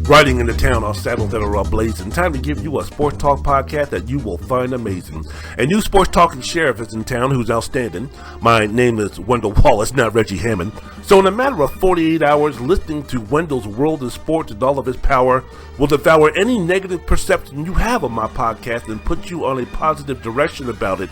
Riding into town on saddles that are blazing. Time to give you a sports talk podcast that you will find amazing. A new sports talking sheriff is in town who's outstanding. My name is Wendell Wallace, not Reggie Hammond. So in a matter of 48 hours, listening to Wendell's World of Sports and all of his power will devour any negative perception you have of my podcast and put you on a positive direction about it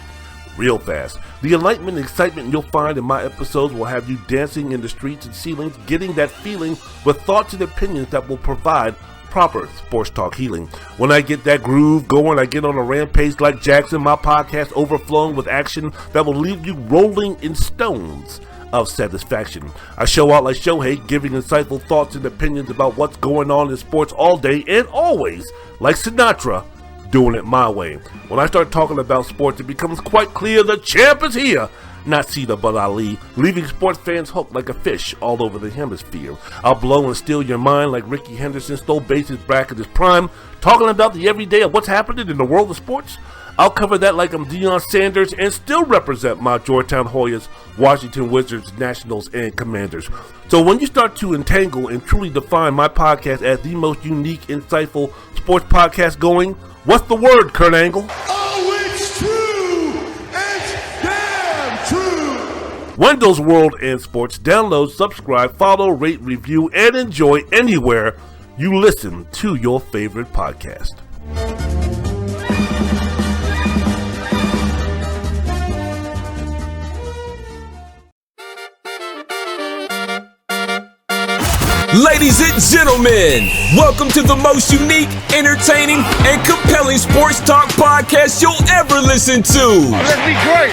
real fast. The enlightenment and excitement you'll find in my episodes will have you dancing in the streets and ceilings, getting that feeling with thoughts and opinions that will provide proper sports talk healing. When I get that groove going, I get on a rampage like Jackson, my podcast overflowing with action that will leave you rolling in stones of satisfaction. I show out like Shohei, giving insightful thoughts and opinions about what's going on in sports all day and always, like Sinatra, doing it my way. When I start talking about sports, it becomes quite clear the champ is here. Not Cedar, but Ali, leaving sports fans hooked like a fish all over the hemisphere. I'll blow and steal your mind like Ricky Henderson stole bases back at his prime, talking about the everyday of what's happening in the world of sports. I'll cover that like I'm Deion Sanders and still represent my Georgetown Hoyas, Washington Wizards, Nationals, and Commanders. So when you start to entangle and truly define my podcast as the most unique, insightful sports podcast going, what's the word, Kurt Angle? Oh, it's true! It's damn true! Wendell's World and Sports. Download, subscribe, follow, rate, review, and enjoy anywhere you listen to your favorite podcast. Ladies and gentlemen, welcome to the most unique, entertaining, and compelling sports talk podcast you'll ever listen to. Let's be great.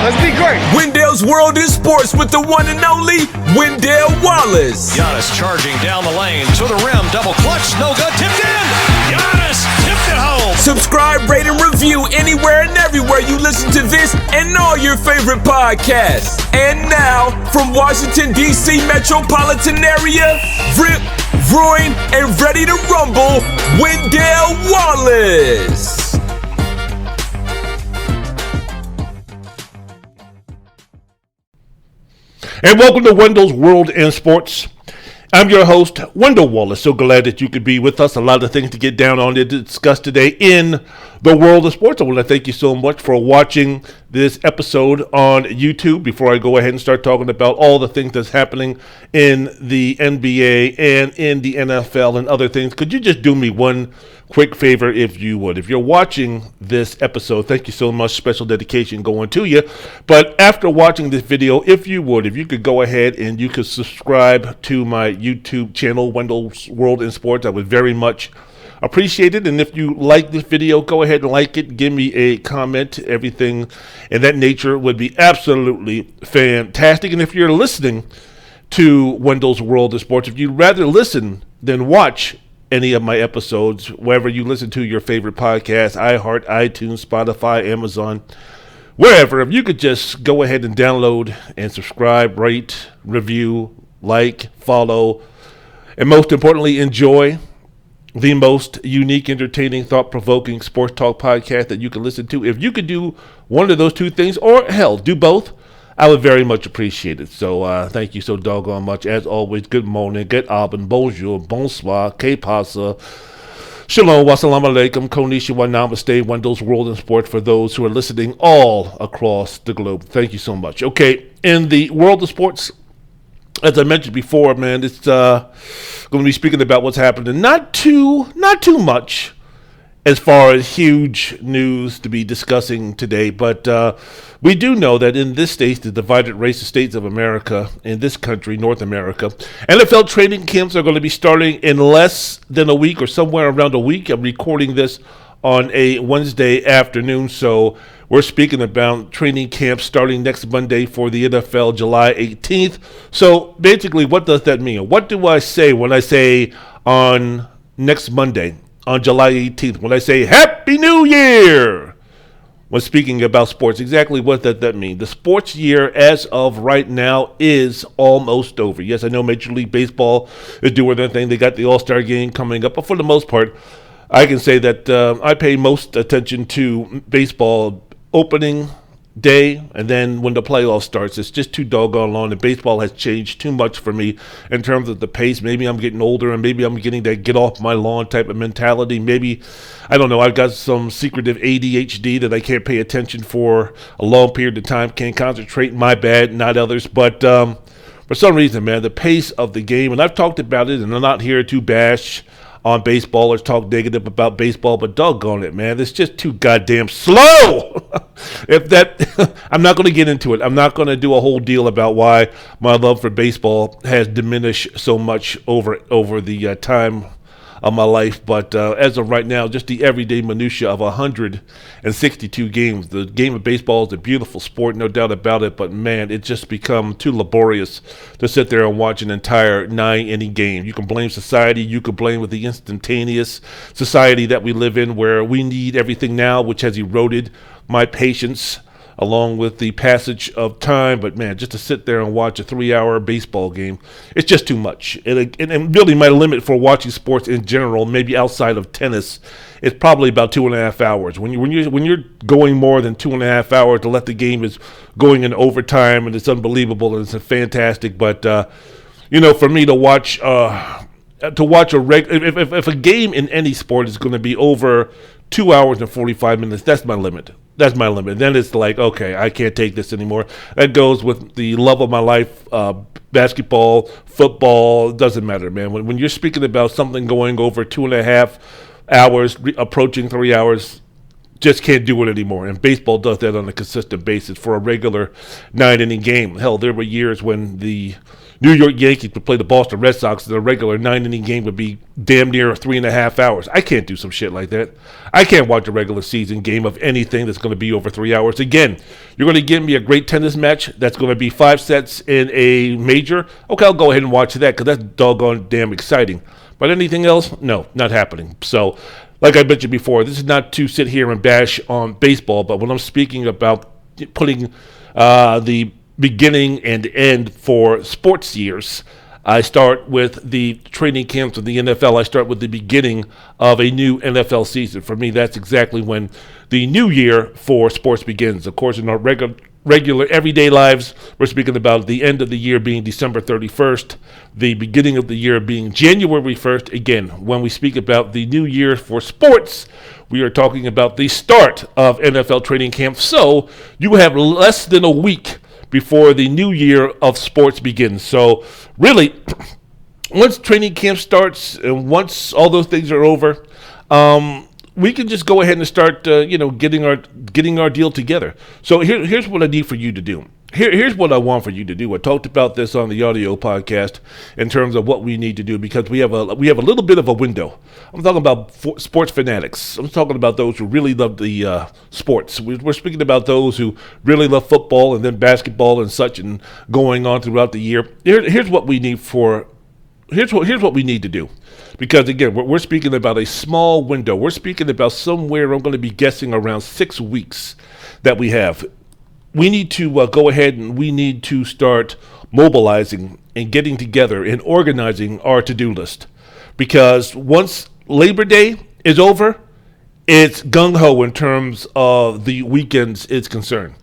Let's be great. Wendell's World in Sports with the one and only Wendell Wallace. Giannis charging down the lane to the rim, double clutch, no good, tipped in. Giannis tipped it home. Subscribe, rate, and review anywhere and everywhere you listen to this and all your favorite podcasts. And now, from Washington, D.C. metropolitan area, Rip, Roaring, and ready to rumble, Wendell Wallace. And welcome to Wendell's World in Sports. I'm your host, Wendell Wallace. So glad that you could be with us. A lot of things to get down on to discuss today in the world of sports. I want to thank you so much for watching this episode on YouTube. Before I go ahead and start talking about all the things that's happening in the NBA and in the NFL and other things, could you just do me one quick favor if you would? If you're watching this episode, thank you so much. Special dedication going to you. But after watching this video, if you could go ahead and you could subscribe to my YouTube channel, Wendell's World in Sports, I would very much appreciate it. And if you like this video, go ahead and like it. Give me a comment. Everything in that nature would be absolutely fantastic. And if you're listening to Wendell's World in Sports, if you'd rather listen than watch any of my episodes, wherever you listen to your favorite podcast, iHeart, iTunes, Spotify, Amazon, wherever, if you could just go ahead and download and subscribe, rate, review, like, follow, and most importantly, enjoy the most unique, entertaining, thought-provoking sports talk podcast that you can listen to. If you could do one of those two things, or hell, do both, I would very much appreciate it. So thank you so doggone much. As always, good morning, good abend, bonjour, bonsoir, que pasa, shalom, wassalamu alaikum, konnichiwa, namaste, Wendell's World in Sports for those who are listening all across the globe. Thank you so much. Okay, in the world of sports, as I mentioned before, man, it's going to be speaking about what's happening. Not too much as far as huge news to be discussing today, but we do know that in this state, the divided race of states of America, in this country, North America, NFL training camps are going to be starting in less than a week or somewhere around a week. I'm recording this on a Wednesday afternoon, so we're speaking about training camps starting next Monday for the NFL, July 18th. So basically, what does that mean? What do I say when I say on next Monday, on July 18th, when I say Happy New Year? When speaking about sports, exactly what does that mean? The sports year as of right now is almost over. Yes, I know Major League Baseball is doing their thing. They got the All-Star game coming up, but for the most part, I can say that I pay most attention to baseball opening day, and then when the playoff starts, it's just too doggone long. And baseball has changed too much for me in terms of the pace. Maybe I'm getting older, and maybe I'm getting that get off my lawn type of mentality. Maybe, I don't know, I've got some secretive ADHD that I can't pay attention for a long period of time, can't concentrate. My bad, not others. But for some reason, man, the pace of the game, and I've talked about it, and I'm not here to bash on baseball or talk negative about baseball, but doggone it, man, it's just too goddamn slow. I'm not going to get into it. I'm not going to do a whole deal about why my love for baseball has diminished so much over the time of my life, but as of right now, just the everyday minutia of 162 games. The game of baseball is a beautiful sport, no doubt about it, but man, it's just become too laborious to sit there and watch an entire 9-inning game. You can blame society, you can blame with the instantaneous society that we live in, where we need everything now, which has eroded my patience along with the passage of time. But man, just to sit there and watch a 3-hour baseball game, it's just too much. And really my limit for watching sports in general, maybe outside of tennis, is probably about 2.5 hours. When you're going more than 2.5 hours to let the game is going in overtime, and it's unbelievable and it's fantastic. But for me to watch if a game in any sport is going to be over 2 hours and 45 minutes, that's my limit. That's my limit. Then it's like, okay, I can't take this anymore. That goes with the love of my life, basketball, football, doesn't matter, man. When you're speaking about something going over 2.5 hours, approaching 3 hours, just can't do it anymore. And baseball does that on a consistent basis for a regular 9-inning game. Hell, there were years when the New York Yankees would play the Boston Red Sox, and a regular 9-inning game would be damn near 3.5 hours. I can't do some shit like that. I can't watch a regular season game of anything that's going to be over 3 hours. Again, you're going to give me a great tennis match that's going to be 5 sets in a major. Okay, I'll go ahead and watch that because that's doggone damn exciting. But anything else? No, not happening. So, like I mentioned before, this is not to sit here and bash on baseball, but when I'm speaking about putting the beginning and end for sports years, I start with the training camps of the NFL. I start with the beginning of a new NFL season. For me, that's exactly when the new year for sports begins. Of course, in our regular everyday lives, we're speaking about the end of the year being December 31st, the beginning of the year being January 1st. Again, when we speak about the new year for sports, we are talking about the start of NFL training camp. So you have less than a week before the new year of sports begins. So really, once training camp starts and once all those things are over, we can just go ahead and start, getting our deal together. So here's what I need for you to do. Here's what I want for you to do. I talked about this on the audio podcast in terms of what we need to do, because we have a little bit of a window. I'm talking about sports fanatics. I'm talking about those who really love the sports. We're speaking about those who really love football and then basketball and such, and going on throughout the year. Here's what we need Here's what we need to do. Because, again, we're speaking about a small window. We're speaking about somewhere, I'm going to be guessing, around 6 weeks that we have. We need to go ahead and we need to start mobilizing and getting together and organizing our to-do list. Because once Labor Day is over, it's gung-ho in terms of the weekends is concerned.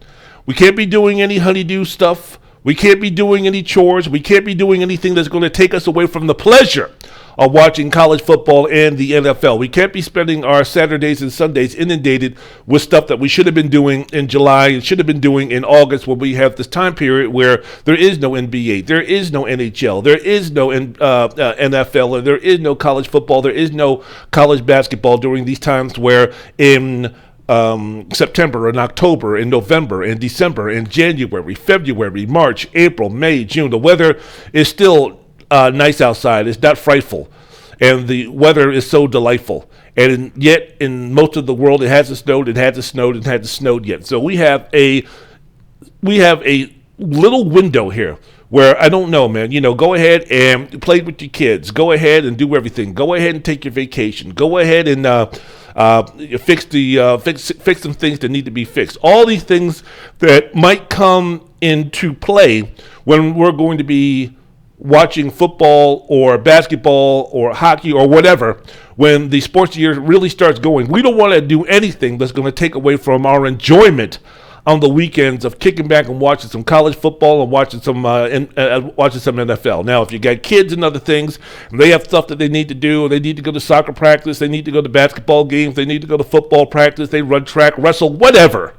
We can't be doing any honeydew stuff. We can't be doing any chores. We can't be doing anything that's going to take us away from the pleasure of watching college football and the NFL. We can't be spending our Saturdays and Sundays inundated with stuff that we should have been doing in July and should have been doing in August, when we have this time period where there is no NBA, there is no NHL, there is no NFL, and there is no college football, there is no college basketball during these times where in September and October and November and December and January, February, March, April, May, June, the weather is still nice outside. It's not frightful, and the weather is so delightful. And yet, in most of the world, it hasn't snowed. It hasn't snowed. It hasn't snowed yet. So we have a little window here where, I don't know, man. Go ahead and play with your kids. Go ahead and do everything. Go ahead and take your vacation. Go ahead and fix some things that need to be fixed. All these things that might come into play when we're going to be watching football or basketball or hockey or whatever, when the sports year really starts going. We don't want to do anything that's going to take away from our enjoyment on the weekends of kicking back and watching some college football and watching some NFL. Now, if you got kids and other things, and they have stuff that they need to do, or they need to go to soccer practice, they need to go to basketball games, they need to go to football practice, they run track, wrestle, whatever.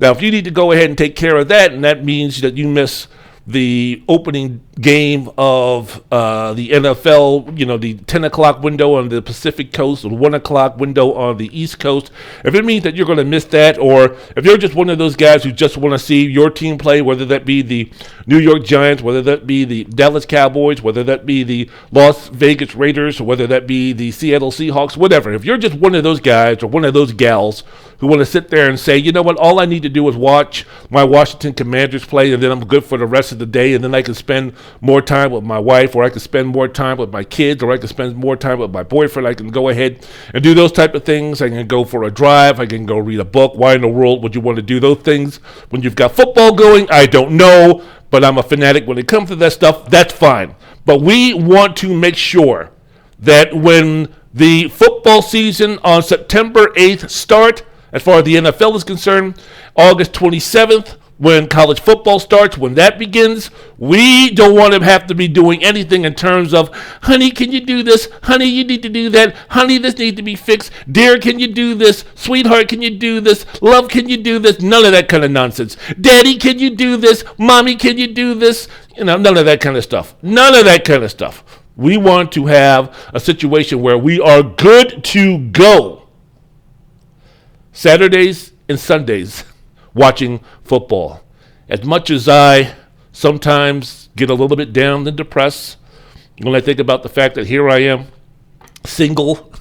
Now, if you need to go ahead and take care of that, and that means that you miss the opening game of the NFL, the 10 o'clock window on the Pacific Coast or the 1 o'clock window on the East Coast, if it means that you're going to miss that, or if you're just one of those guys who just want to see your team play, whether that be the New York Giants, whether that be the Dallas Cowboys, whether that be the Las Vegas Raiders, or whether that be the Seattle Seahawks, whatever, if you're just one of those guys or one of those gals who want to sit there and say, you know what, all I need to do is watch my Washington Commanders play, and then I'm good for the rest of the day, and then I can spend more time with my wife, or I can spend more time with my kids, or I can spend more time with my boyfriend. I can go ahead and do those type of things. I can go for a drive. I can go read a book. Why in the world would you want to do those things when you've got football going? I don't know, but I'm a fanatic when it comes to that stuff. That's fine. But we want to make sure that when the football season on September 8th start, as far as the NFL is concerned, August 27th, when college football starts, when that begins, we don't want to have to be doing anything in terms of, honey, can you do this? Honey, you need to do that. Honey, this needs to be fixed. Dear, can you do this? Sweetheart, can you do this? Love, can you do this? None of that kind of nonsense. Daddy, can you do this? Mommy, can you do this? None of that kind of stuff. None of that kind of stuff. We want to have a situation where we are good to go Saturdays and Sundays watching football. As much as I sometimes get a little bit down and depressed when I think about the fact that here I am, single,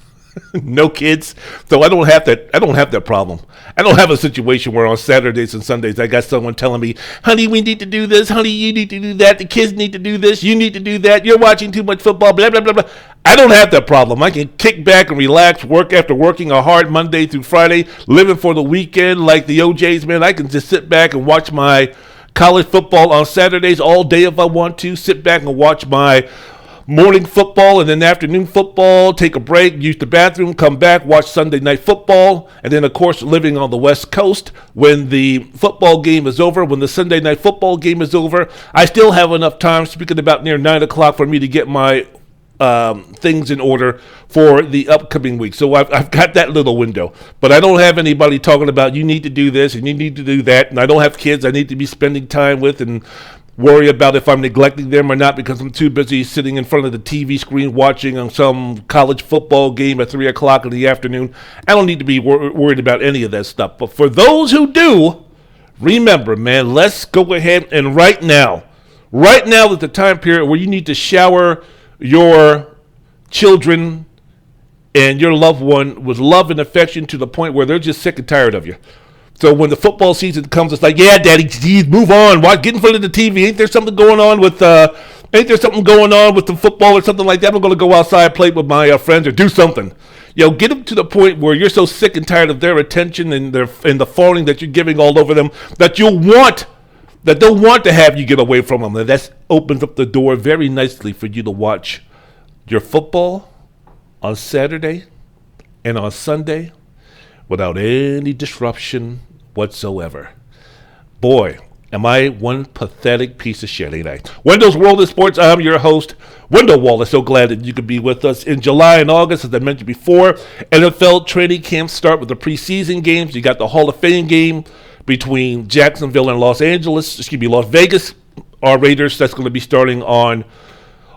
no kids, so I don't have that problem. I don't have a situation where on Saturdays and Sundays I got someone telling me, honey, we need to do this, honey, you need to do that, the kids need to do this, you need to do that, you're watching too much football, blah, blah, blah, blah. I don't have that problem. I can kick back and relax, work after working a hard Monday through Friday, living for the weekend like the OJs, man. I can just sit back and watch my college football on Saturdays all day if I want to, sit back and watch my morning football and then afternoon football, take a break, use the bathroom, come back, watch Sunday night football, and then, of course, living on the West Coast, when the football game is over, when the Sunday night football game is over, I still have enough time, speaking about near 9 o'clock, for me to get my things in order for the upcoming week. So I've got that little window, but I don't have anybody talking about you need to do this and you need to do that, and I don't have kids I need to be spending time with and worry about if I'm neglecting them or not because I'm too busy sitting in front of the TV screen watching on some college football game at 3 o'clock in the afternoon. I don't need to be worried about any of that stuff. But for those who do, remember, man, let's go ahead and right now is the time period where you need to shower your children and your loved one with love and affection to the point where they're just sick and tired of you. So when the football season comes, it's like, yeah, Daddy, geez, move on. Why get in front of the TV? Ain't there something going on with the football or something like that? I'm going to go outside, play with my friends, or do something. Get them to the point where you're so sick and tired of their attention and the fawning that you're giving all over them that they'll want to have you get away from them. And that opens up the door very nicely for you to watch your football on Saturday and on Sunday without any disruption whatsoever. Boy, am I one pathetic piece of shit, ain't I? Wendell's World of Sports, I'm your host, Wendell Wallace. So glad that you could be with us. In July and August, as I mentioned before, NFL training camps start with the preseason games. You got the Hall of Fame game between Jacksonville and Las Vegas. Our Raiders, that's going to be starting on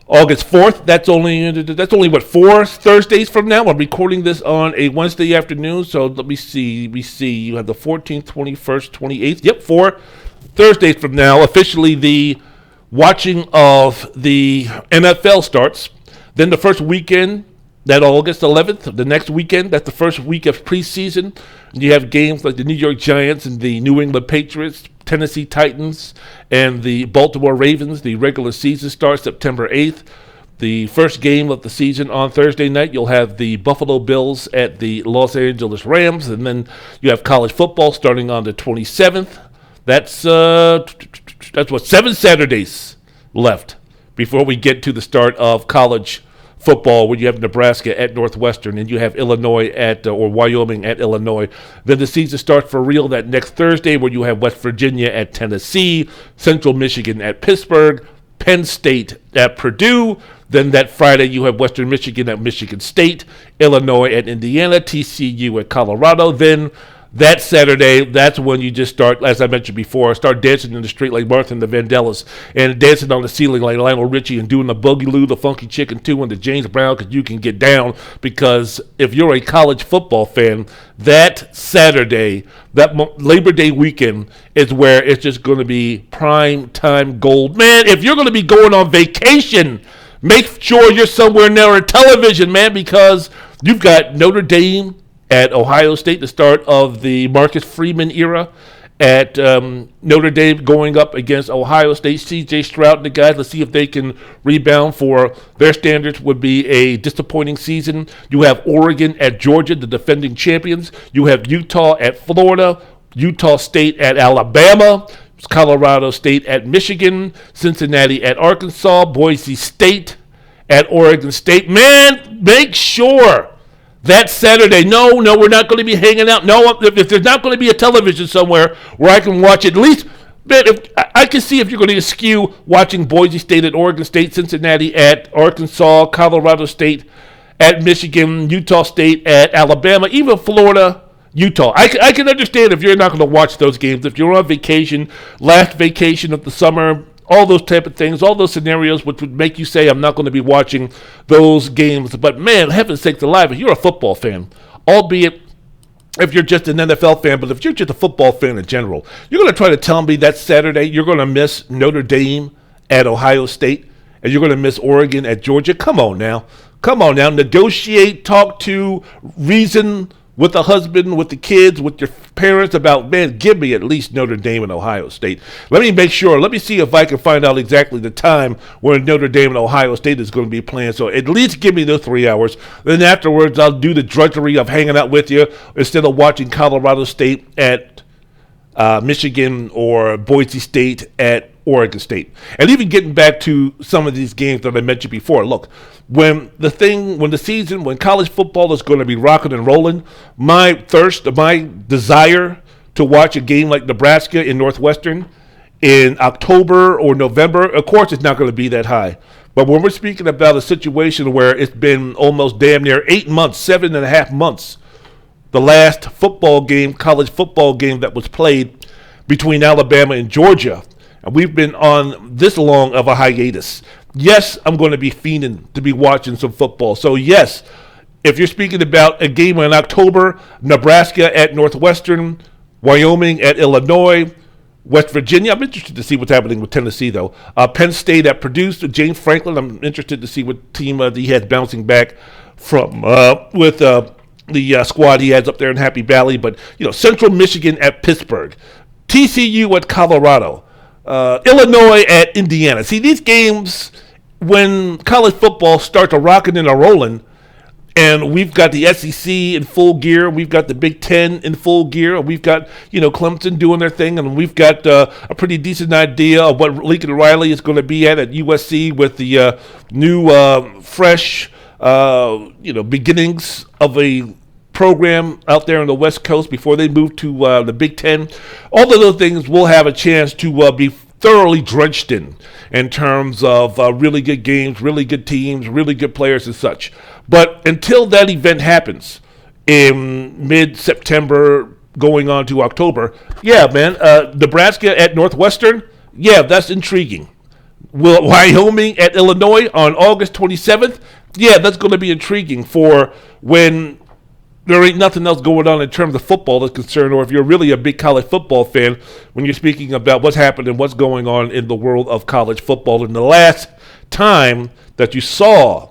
August 4th. That's only 4 Thursdays from now. I'm recording this on a Wednesday afternoon, so let me see. You have the 14th, 21st, 28th. Yep, 4 Thursdays from now. Officially, the watching of the NFL starts. Then the first weekend, that August 11th, the next weekend, that's the first week of preseason. And you have games like the New York Giants and the New England Patriots, Tennessee Titans, and the Baltimore Ravens. The regular season starts September 8th. The first game of the season on Thursday night, you'll have the Buffalo Bills at the Los Angeles Rams, and then you have college football starting on the 27th. That's 7 Saturdays left before we get to the start of college football, where you have Nebraska at Northwestern and you have Illinois at or Wyoming at Illinois. Then the season starts for real that next Thursday, where you have West Virginia at Tennessee, Central Michigan at Pittsburgh, Penn State at Purdue. Then that Friday you have Western Michigan at Michigan State, Illinois at Indiana, TCU at Colorado. Then that Saturday, that's when you just start, as I mentioned before, start dancing in the street like Martha and the Vandellas, and dancing on the ceiling like Lionel Richie, and doing the Boogie-Loo, the Funky Chicken 2, and the James Brown, because you can get down. Because if you're a college football fan, that Saturday, that Labor Day weekend, is where it's just going to be prime time gold. Man, if you're going to be going on vacation, make sure you're somewhere near a television, man, because you've got Notre Dame at Ohio State, the start of the Marcus Freeman era. At Notre Dame going up against Ohio State, C.J. Stroud and the guys. Let's see if they can rebound. For their standards would be a disappointing season. You have Oregon at Georgia, the defending champions. You have Utah at Florida, Utah State at Alabama, Colorado State at Michigan, Cincinnati at Arkansas, Boise State at Oregon State. Man, make sure that Saturday, no, we're not going to be hanging out. No, if there's not going to be a television somewhere where I can watch it, at least, man, if I can see if you're going to skew watching Boise State at Oregon State, Cincinnati at Arkansas, Colorado State at Michigan, Utah State at Alabama, even Florida, Utah. I can understand if you're not going to watch those games. If you're on vacation, last vacation of the summer, all those type of things, all those scenarios which would make you say, I'm not going to be watching those games. But, man, heaven's sakes alive, if you're a football fan, albeit if you're just an NFL fan, but if you're just a football fan in general, you're going to try to tell me that Saturday you're going to miss Notre Dame at Ohio State and you're going to miss Oregon at Georgia? Come on now. Negotiate, talk to, reason with the husband, with the kids, with your parents about, man, give me at least Notre Dame and Ohio State. Let me make sure. Let me see if I can find out exactly the time when Notre Dame and Ohio State is going to be playing. So at least give me those 3 hours. Then afterwards, I'll do the drudgery of hanging out with you instead of watching Colorado State at Michigan or Boise State at Oregon State. And even getting back to some of these games that I mentioned before, look, when college football is going to be rocking and rolling, my desire to watch a game like Nebraska in Northwestern in October or November, of course it's not going to be that high. But when we're speaking about a situation where it's been almost damn near 8 months, 7.5 months, the last college football game that was played between Alabama and Georgia, and we've been on this long of a hiatus. Yes, I'm going to be fiending to be watching some football. So yes, if you're speaking about a game in October, Nebraska at Northwestern, Wyoming at Illinois, West Virginia, I'm interested to see what's happening with Tennessee, though. Penn State at Purdue, James Franklin, I'm interested to see what team he has bouncing back from with the squad he has up there in Happy Valley. But, Central Michigan at Pittsburgh, TCU at Colorado, Illinois at Indiana. See, these games, when college football starts a rocking and a rolling, and we've got the SEC in full gear, we've got the Big Ten in full gear, we've got, Clemson doing their thing, and we've got a pretty decent idea of what Lincoln Riley is going to be at USC with the new, fresh, beginnings of a program out there on the West Coast before they move to the Big Ten. All of those things we'll have a chance to be thoroughly drenched in terms of really good games, really good teams, really good players and such. But until that event happens in mid-September going on to October, yeah, man, Nebraska at Northwestern, yeah, that's intriguing. Wyoming at Illinois on August 27th, yeah, that's going to be intriguing for when there ain't nothing else going on in terms of football that's concerned, or if you're really a big college football fan, when you're speaking about what's happening, what's going on in the world of college football. And the last time that you saw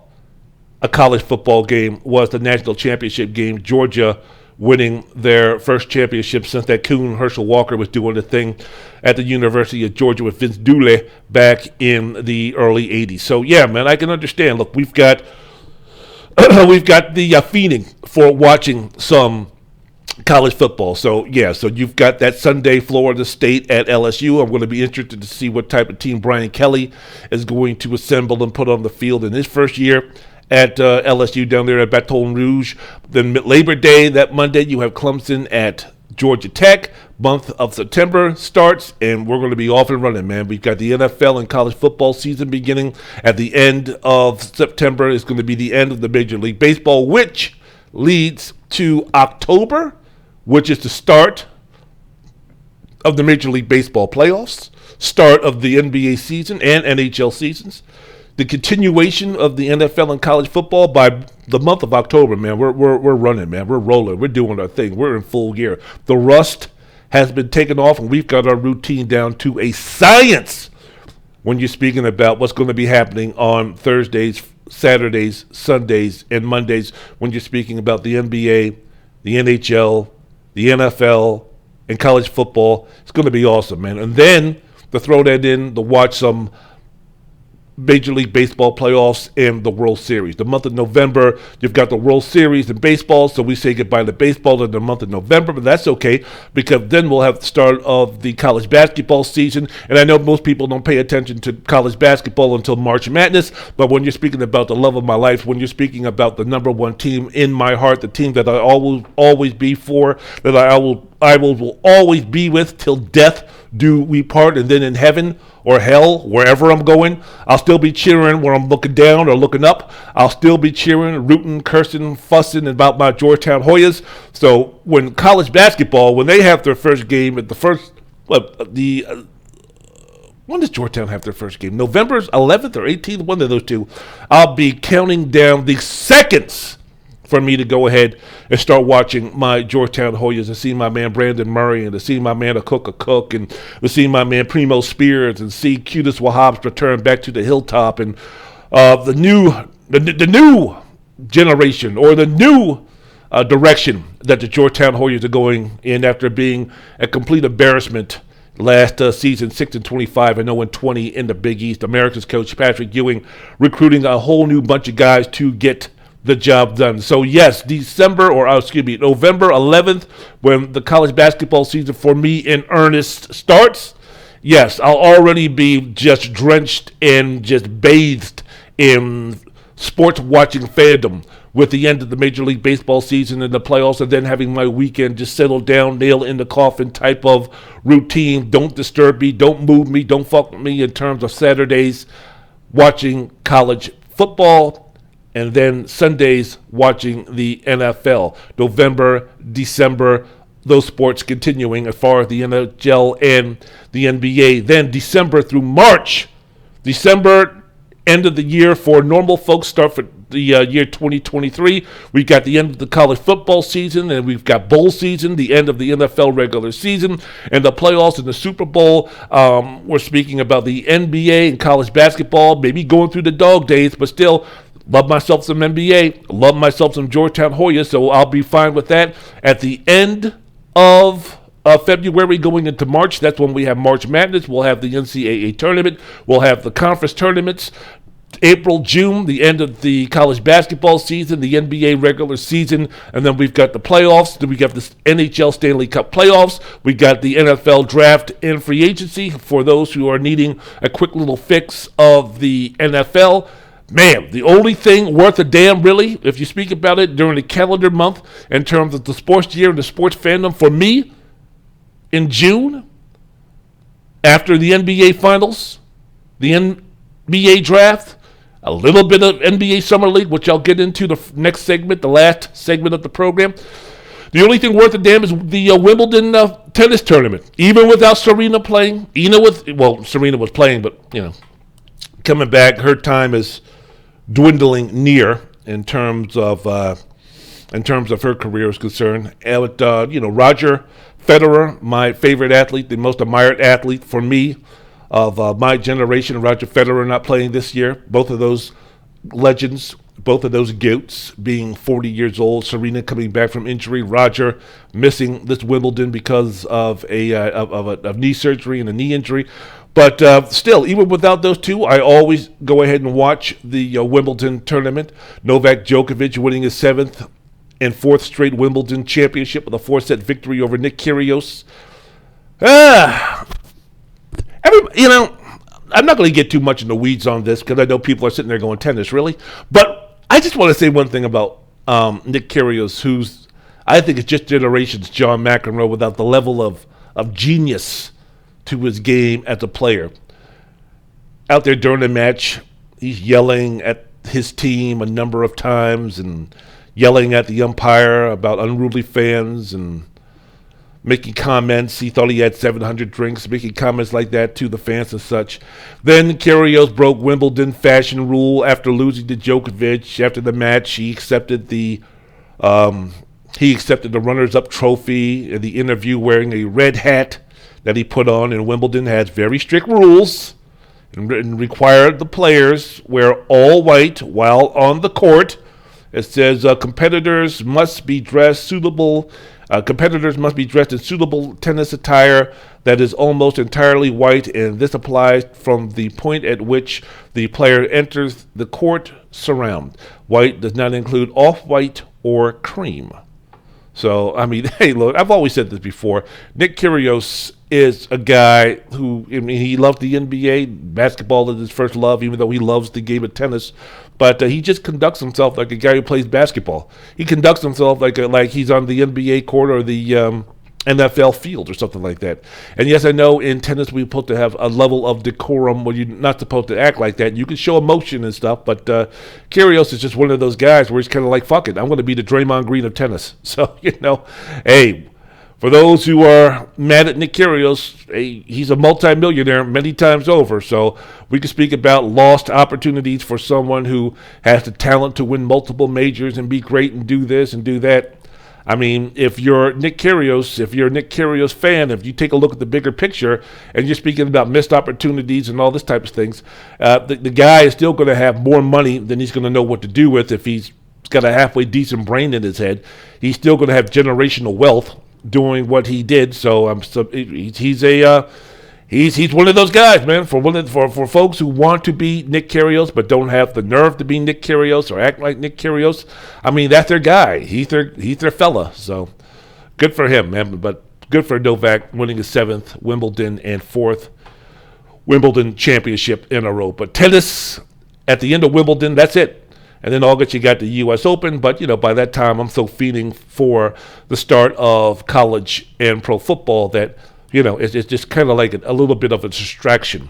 a college football game was the national championship game, Georgia winning their first championship since that coon Herschel Walker was doing the thing at the University of Georgia with Vince Dooley back in the early 80s. So, yeah, man, I can understand. Look, we've got the fiending for watching some college football. So, yeah, so you've got that Sunday Florida State at LSU. I'm going to be interested to see what type of team Brian Kelly is going to assemble and put on the field in his first year at LSU down there at Baton Rouge. Then Labor Day, that Monday, you have Clemson at Georgia Tech. Month of September starts, and we're going to be off and running, man. We've got the NFL and college football season beginning at the end of September. It's going to be the end of the Major League Baseball, which leads to October, which is the start of the Major League Baseball playoffs, start of the NBA season and NHL seasons, the continuation of the NFL and college football by the month of October, man. We're running, man. We're rolling. We're doing our thing. We're in full gear. The rust has been taken off, and we've got our routine down to a science when you're speaking about what's going to be happening on Thursdays, Saturdays, Sundays, and Mondays when you're speaking about the NBA, the NHL, the NFL, and college football. It's going to be awesome, man. And then to throw that in, to watch some Major League Baseball playoffs and the World Series. The month of November, you've got the World Series in baseball, so we say goodbye to baseball in the month of November, but that's okay because then we'll have the start of the college basketball season. And I know most people don't pay attention to college basketball until March Madness, but when you're speaking about the love of my life, when you're speaking about the number one team in my heart, the team that I always be for, that I will always be with till death do we part, and then in heaven or hell, wherever I'm going, I'll still be cheering when I'm looking down or looking up. I'll still be cheering, rooting, cursing, fussing about my Georgetown Hoyas. So when college basketball, when they have their first game at when does Georgetown have their first game? November 11th or 18th, one of those two. I'll be counting down the seconds for me to go ahead and start watching my Georgetown Hoyas and see my man Brandon Murray and to see my man Cook and to see my man Primo Spears and see Qudus Wahab's return back to the hilltop and the new generation or the new direction that the Georgetown Hoyas are going in after being a complete embarrassment last season, 6-25 and 0-20 in the Big East. America's coach Patrick Ewing recruiting a whole new bunch of guys to get the job done. So yes, November 11th, when the college basketball season for me in earnest starts, yes, I'll already be just drenched and just bathed in sports watching fandom with the end of the Major League Baseball season and the playoffs, and then having my weekend just settle down, nail in the coffin type of routine. Don't disturb me, don't move me, don't fuck with me in terms of Saturdays watching college football, and then Sundays watching the NFL. November, December, those sports continuing as far as the NHL and the NBA. Then December through March. December, end of the year for normal folks, start for the year 2023. We've got the end of the college football season, and we've got bowl season, the end of the NFL regular season, and the playoffs and the Super Bowl. We're speaking about the NBA and college basketball, maybe going through the dog days, but still love myself some NBA, love myself some Georgetown Hoyas, so I'll be fine with that. At the end of February going into March, that's when we have March Madness. We'll have the NCAA tournament. We'll have the conference tournaments. April, June, the end of the college basketball season, the NBA regular season, and then we've got the playoffs. Then we got the NHL Stanley Cup playoffs. We got the NFL draft and free agency for those who are needing a quick little fix of the NFL. Man, the only thing worth a damn, really, if you speak about it during the calendar month in terms of the sports year and the sports fandom, for me, in June, after the NBA Finals, the NBA Draft, a little bit of NBA Summer League, which I'll get into the next segment, the last segment of the program. The only thing worth a damn is the Wimbledon tennis tournament. Even without Serena playing, Serena was playing, but, coming back, her time is dwindling near in terms of her career is concerned. And with, Roger Federer, my favorite athlete, the most admired athlete for me of my generation, Roger Federer not playing this year. Both of those legends, both of those goats being 40 years old. Serena coming back from injury. Roger missing this Wimbledon because of a knee surgery and a knee injury. But still, even without those two, I always go ahead and watch the Wimbledon tournament. Novak Djokovic winning his 7th and 4th straight Wimbledon championship with a 4-set victory over Nick Kyrgios. I'm not going to get too much in the weeds on this because I know people are sitting there going, tennis, really? But I I just want to say one thing about Nick Kyrgios, who's, I think, is just generation's John McEnroe without the level of genius to his game as a player. Out there during the match, he's yelling at his team a number of times and yelling at the umpire about unruly fans and making comments. He thought he had 700 drinks, making comments like that to the fans and such. Then Kyrgios broke Wimbledon fashion rule after losing to Djokovic. After the match, he accepted the runners-up trophy in the interview wearing a red hat that he put on. And Wimbledon has very strict rules and required the players wear all white while on the court. It says competitors must be dressed in suitable tennis attire that is almost entirely white, and this applies from the point at which the player enters the court surround. White does not include off-white or cream. So, I mean, hey, look, I've always said this before. Nick Kyrgios is a guy who, I mean, he loved the NBA. Basketball is his first love, even though he loves the game of tennis. But he just conducts himself like a guy who plays basketball. He conducts himself like he's on the NBA court or the NFL field or something like that. And yes, I know in tennis we're supposed to have a level of decorum where you're not supposed to act like that. You can show emotion and stuff, but Kyrgios is just one of those guys where he's kind of like, fuck it, I'm going to be the Draymond Green of tennis. So, hey, for those who are mad at Nick Kyrgios, hey, he's a multimillionaire many times over. So we can speak about lost opportunities for someone who has the talent to win multiple majors and be great and do this and do that. I mean, if you're Nick Kyrgios fan, if you take a look at the bigger picture and you're speaking about missed opportunities and all this type of things, the guy is still going to have more money than he's going to know what to do with if he's got a halfway decent brain in his head. He's still going to have generational wealth doing what he did. So he's one of those guys, man. For folks who want to be Nick Kyrgios but don't have the nerve to be Nick Kyrgios or act like Nick Kyrgios, I mean, that's their guy. He's their fella. So good for him, man. But good for Novak winning his 7th Wimbledon and 4th Wimbledon championship in a row. But tennis, at the end of Wimbledon, that's it. And then August, you got the U.S. Open. But, by that time, I'm so feeding for the start of college and pro football that, it's just kind of like a little bit of a distraction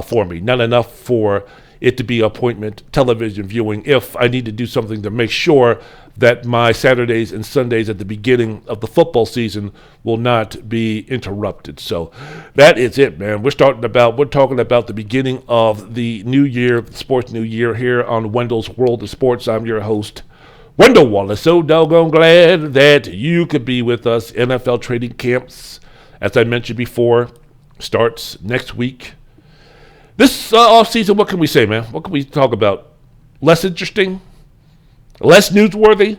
for me. Not enough for it to be appointment television viewing if I need to do something to make sure that my Saturdays and Sundays at the beginning of the football season will not be interrupted. So that is it, man. We're talking about the beginning of the new year, sports new year here on Wendell's World of Sports. I'm your host, Wendell Wallace. So doggone glad that you could be with us. NFL training camps, as I mentioned before, starts next week. This offseason, what can we say, man? What can we talk about? Less interesting? Less newsworthy?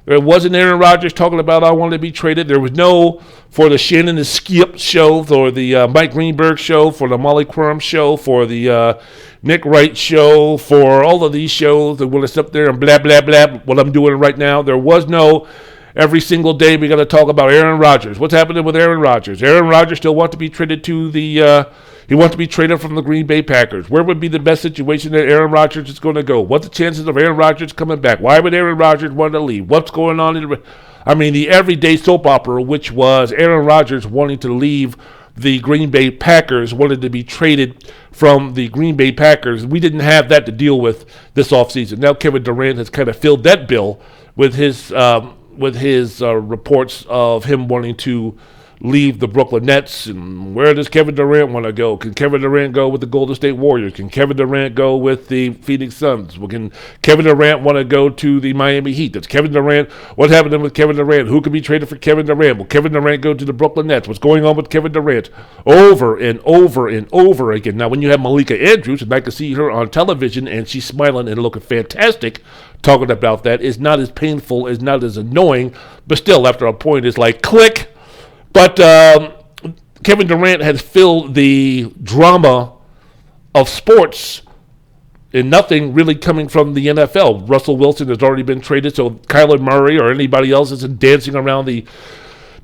There wasn't Aaron Rodgers talking about I want to be traded. There was no for the Shannon and Skip show, for the Mike Greenberg show, for the Molly Quorum show, for the Nick Wright show, for all of these shows that want to sit up there and blah, blah, blah, what I'm doing right now. There was no every single day we got to talk about Aaron Rodgers. What's happening with Aaron Rodgers? Aaron Rodgers still wants to be traded to the he wants to be traded from the Green Bay Packers. Where would be the best situation that Aaron Rodgers is going to go? What's the chances of Aaron Rodgers coming back? Why would Aaron Rodgers want to leave? What's going on the everyday soap opera, which was Aaron Rodgers wanting to leave the Green Bay Packers, wanted to be traded from the Green Bay Packers. We didn't have that to deal with this offseason. Now Kevin Durant has kind of filled that bill with his reports of him wanting to leave the Brooklyn Nets. And where does Kevin Durant want to go? Can Kevin Durant go with the Golden State Warriors? Can Kevin Durant go with the Phoenix Suns? Can Kevin Durant want to go to the Miami Heat? That's Kevin Durant. What happened with Kevin Durant? Who could be traded for Kevin Durant? Will Kevin Durant go to the Brooklyn Nets? What's going on with Kevin Durant? Over and over and over again. Now, when you have Malika Andrews, and I can see her on television, and she's smiling and looking fantastic, talking about that, is not as painful, is not as annoying, but still, after a point, it's like, click. But Kevin Durant has filled the drama of sports and nothing really coming from the NFL. Russell Wilson has already been traded, so Kyler Murray or anybody else isn't dancing around the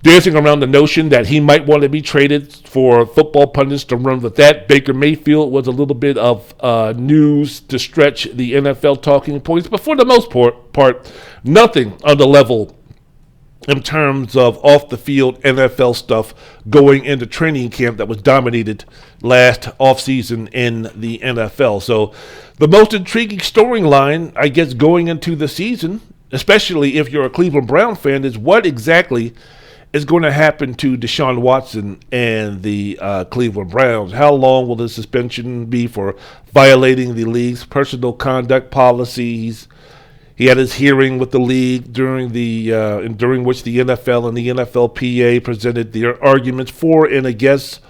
dancing around the notion that he might want to be traded for football pundits to run with that. Baker Mayfield was a little bit of news to stretch the NFL talking points, but for the most part, nothing on the level in terms of off-the-field NFL stuff going into training camp that was dominated last offseason in the NFL. So the most intriguing storyline, I guess, going into the season, especially if you're a Cleveland Brown fan, is what exactly is going to happen to Deshaun Watson and the Cleveland Browns. How long will the suspension be for violating the league's personal conduct policies? He had his hearing with the league during which the NFL and the NFLPA presented their arguments for and against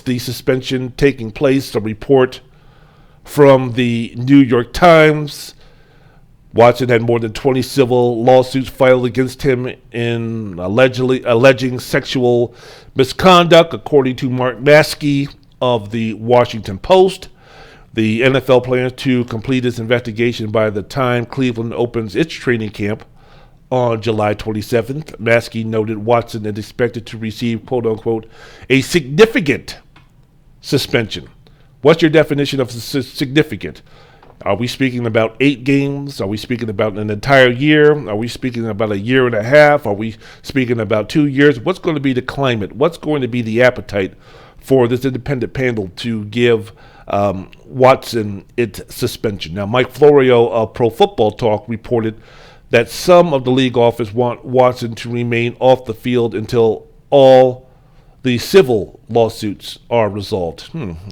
the suspension taking place. A report from the New York Times. Watson had more than 20 civil lawsuits filed against him in alleging sexual misconduct, according to Mark Maskey of the Washington Post. The NFL plans to complete its investigation by the time Cleveland opens its training camp on July 27th. Maskey noted Watson is expected to receive, quote-unquote, a significant suspension. What's your definition of significant? Are we speaking about 8 games? Are we speaking about an entire year? Are we speaking about a year and a half? Are we speaking about 2 years? What's going to be the climate? What's going to be the appetite for this independent panel to give Watson its suspension? Now, Mike Florio of Pro Football Talk reported that some of the league office want Watson to remain off the field until all the civil lawsuits are resolved.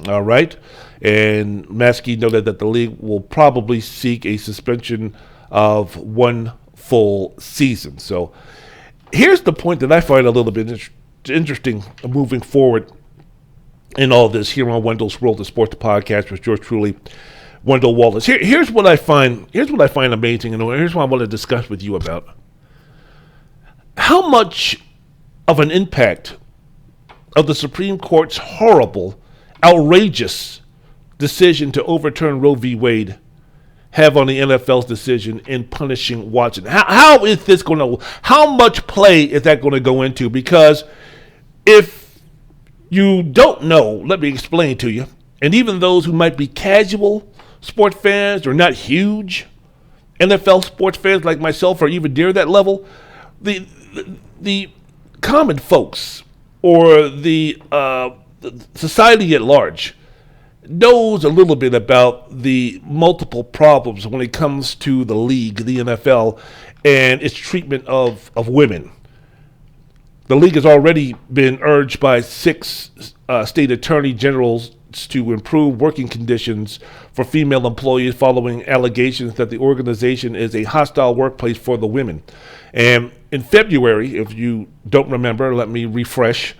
All right. And Maskey noted that the league will probably seek a suspension of 1 full season. So here's the point that I find a little bit interesting moving forward in all this here on Wendell's World of Sports podcast with yours truly, Wendell Wallace. Here's what I find amazing, and here's what I want to discuss with you about. How much of an impact of the Supreme Court's horrible, outrageous decision to overturn Roe-v-Wade have on the NFL's decision in punishing Watson? How is this going to? How much play is that going to go into? Because if you don't know, let me explain to you. And even those who might be casual sport fans or not huge NFL sports fans like myself or even near that level, the common folks or the society at large knows a little bit about the multiple problems when it comes to the league, the NFL, and its treatment of women. The league has already been urged by 6 state attorney generals to improve working conditions for female employees following allegations that the organization is a hostile workplace for the women. And in February, if you don't remember, let me refresh,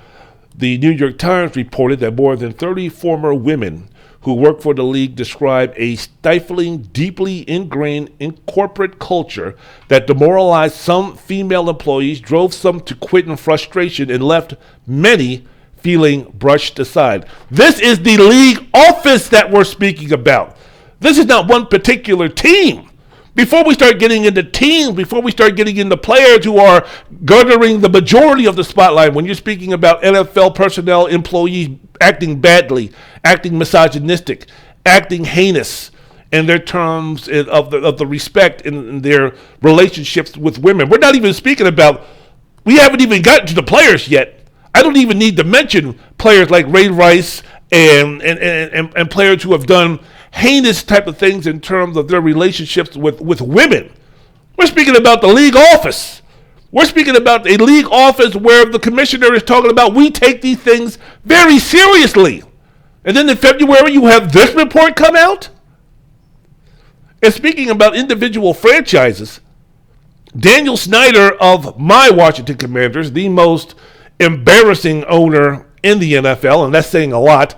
the New York Times reported that more than 30 former women who work for the league described a stifling, deeply ingrained in corporate culture that demoralized some female employees, drove some to quit in frustration, and left many feeling brushed aside. This is the league office that we're speaking about. This is not one particular team. Before we start getting into teams, before we start getting into players who are garnering the majority of the spotlight, when you're speaking about NFL personnel, employees acting badly, acting misogynistic, acting heinous in their terms of the respect in their relationships with women. We're not even speaking about, we haven't even gotten to the players yet. I don't even need to mention players like Ray Rice and players who have done heinous type of things in terms of their relationships with women. We're speaking about the league office. We're speaking about a league office where the commissioner is talking about we take these things very seriously. And then in February, you have this report come out. And speaking about individual franchises, Daniel Snyder of my Washington Commanders, the most embarrassing owner in the NFL, and that's saying a lot,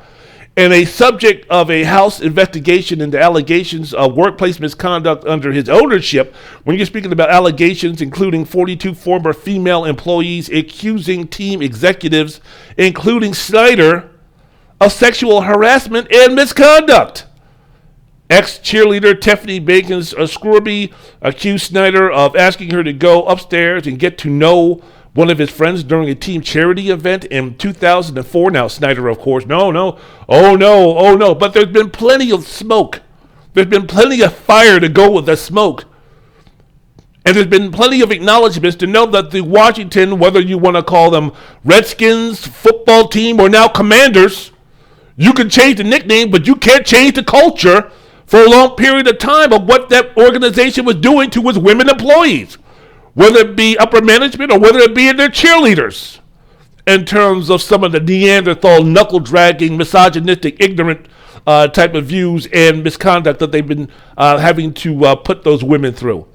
and a subject of a House investigation into allegations of workplace misconduct under his ownership, when you're speaking about allegations including 42 former female employees accusing team executives, including Snyder, of sexual harassment and misconduct. Ex-cheerleader Tiffany Bacons Scrooby accused Snyder of asking her to go upstairs and get to know one of his friends during a team charity event in 2004. Now, Snyder, of course, no. But there's been plenty of smoke. There's been plenty of fire to go with the smoke. And there's been plenty of acknowledgments to know that the Washington, whether you want to call them Redskins, football team, or now Commanders, you can change the nickname, but you can't change the culture for a long period of time of what that organization was doing to its women employees, whether it be upper management or whether it be their cheerleaders, in terms of some of the Neanderthal, knuckle-dragging, misogynistic, ignorant type of views and misconduct that they've been having to put those women through.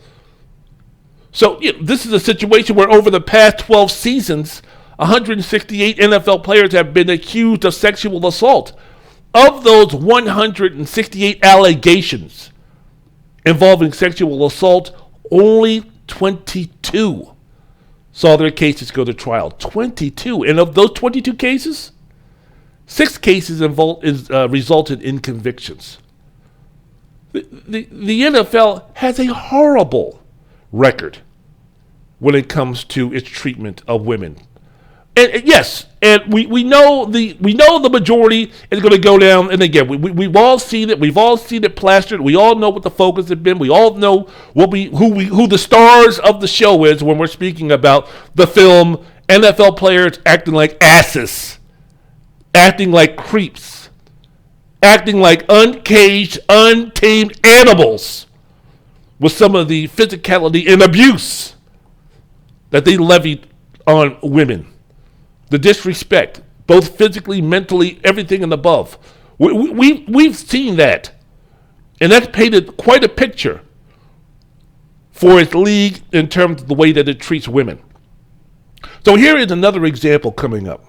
So this is a situation where over the past 12 seasons, 168 NFL players have been accused of sexual assault. Of those 168 allegations involving sexual assault, only 22 saw their cases go to trial. 22. And of those 22 cases, 6 cases resulted in convictions. The NFL has a horrible record when it comes to its treatment of women. And yes, and we know the majority is going to go down. And again, we've all seen it. We've all seen it plastered. We all know what the focus has been. We all know who the stars of the show is when we're speaking about the film. NFL players acting like asses, acting like creeps, acting like uncaged, untamed animals, with some of the physicality and abuse that they levied on women. The disrespect, both physically, mentally, everything and above. We've seen that. And that's painted quite a picture for its league in terms of the way that it treats women. So here is another example coming up.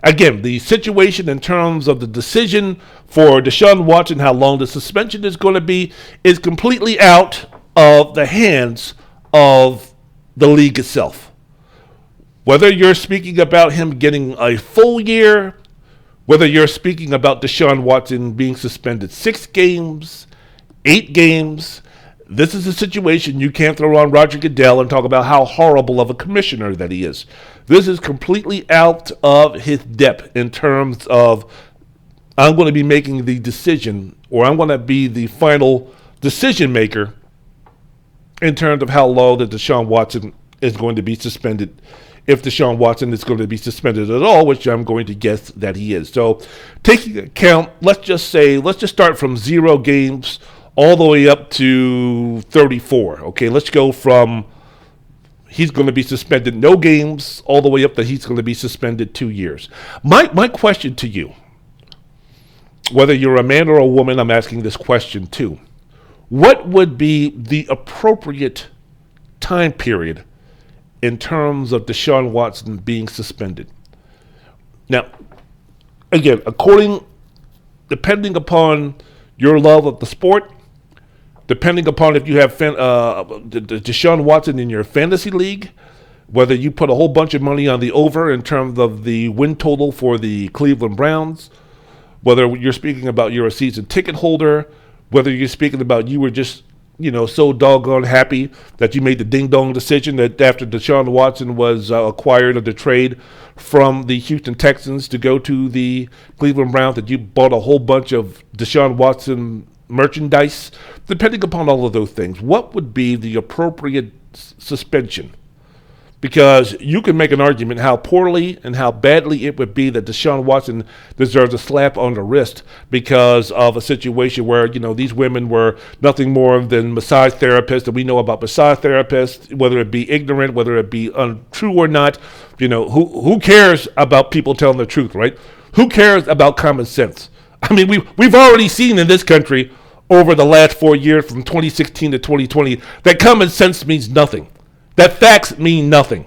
Again, the situation in terms of the decision for Deshaun Watson, how long the suspension is going to be, is completely out of the hands of the league itself. Whether you're speaking about him getting a full year, whether you're speaking about Deshaun Watson being suspended 6 games, 8 games, this is a situation you can't throw on Roger Goodell and talk about how horrible of a commissioner that he is. This is completely out of his depth in terms of, I'm going to be making the decision, or I'm going to be the final decision maker in terms of how long that Deshaun Watson is going to be suspended, if Deshaun Watson is going to be suspended at all, which I'm going to guess that he is. So taking account, let's just start from 0 games all the way up to 34. Okay, let's go from he's going to be suspended no games all the way up to he's going to be suspended 2 years. My question to you, whether you're a man or a woman, I'm asking this question too. What would be the appropriate time period in terms of Deshaun Watson being suspended? Now, again, depending upon your love of the sport, depending upon if you have Deshaun Watson in your fantasy league, whether you put a whole bunch of money on the over in terms of the win total for the Cleveland Browns, whether you're speaking about you're a season ticket holder, whether you're speaking about you were just so doggone happy that you made the ding-dong decision that after Deshaun Watson was acquired of the trade from the Houston Texans to go to the Cleveland Browns, that you bought a whole bunch of Deshaun Watson merchandise. Depending upon all of those things, what would be the appropriate suspension? Because you can make an argument how poorly and how badly it would be that Deshaun Watson deserves a slap on the wrist because of a situation where, these women were nothing more than massage therapists, and we know about massage therapists, whether it be ignorant, whether it be untrue or not. Who cares about people telling the truth, right? Who cares about common sense? I mean, we've already seen in this country over the last 4 years, from 2016 to 2020, that common sense means nothing. That facts mean nothing.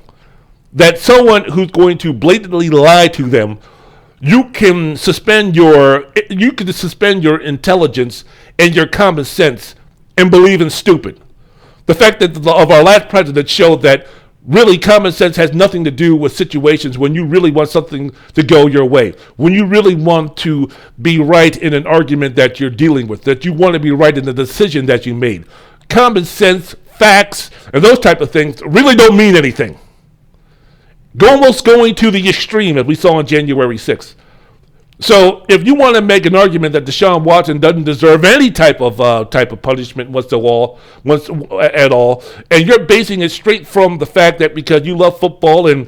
That someone who's going to blatantly lie to them, you can suspend your intelligence and your common sense and believe in stupid. The fact that of our last president showed that really common sense has nothing to do with situations when you really want something to go your way, when you really want to be right in an argument that you're dealing with, that you want to be right in the decision that you made. Common sense, facts, and those type of things really don't mean anything. almost going to the extreme as we saw on January 6th. So if you want to make an argument that Deshaun Watson doesn't deserve any type of punishment at all, and you're basing it straight from the fact that because you love football and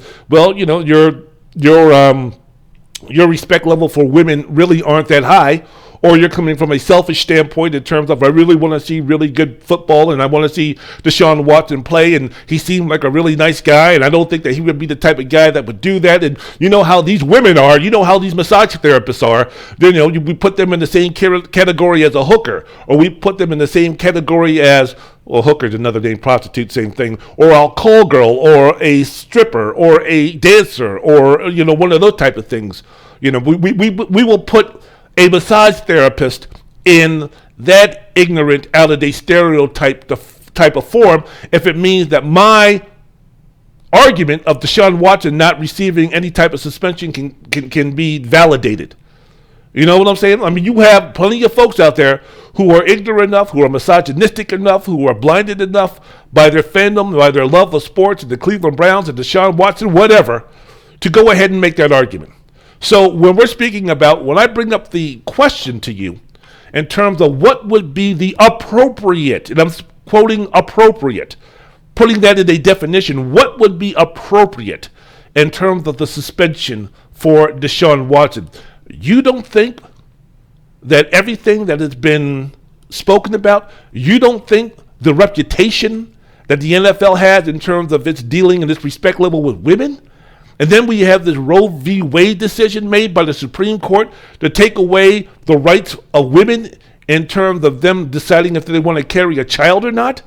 your respect level for women really aren't that high, or you're coming from a selfish standpoint in terms of I really want to see really good football and I want to see Deshaun Watson play and he seemed like a really nice guy and I don't think that he would be the type of guy that would do that, and you know how these women are, you know how these massage therapists are, then we put them in the same category as a hooker, or we put them in the same category as, well, hooker's another name, prostitute, same thing, or a call girl, or a stripper, or a dancer, or one of those type of things. We will put a massage therapist in that ignorant, out-of-date stereotype type of form if it means that my argument of Deshaun Watson not receiving any type of suspension can be validated. You know what I'm saying? I mean, you have plenty of folks out there who are ignorant enough, who are misogynistic enough, who are blinded enough by their fandom, by their love of sports, and the Cleveland Browns and Deshaun Watson, whatever, to go ahead and make that argument. So when I bring up the question to you in terms of what would be the appropriate, and I'm quoting appropriate, putting that in a definition, what would be appropriate in terms of the suspension for Deshaun Watson? You don't think that everything that has been spoken about, you don't think the reputation that the NFL has in terms of its dealing and its respect level with women? And then we have this Roe-v-Wade decision made by the Supreme Court to take away the rights of women in terms of them deciding if they want to carry a child or not.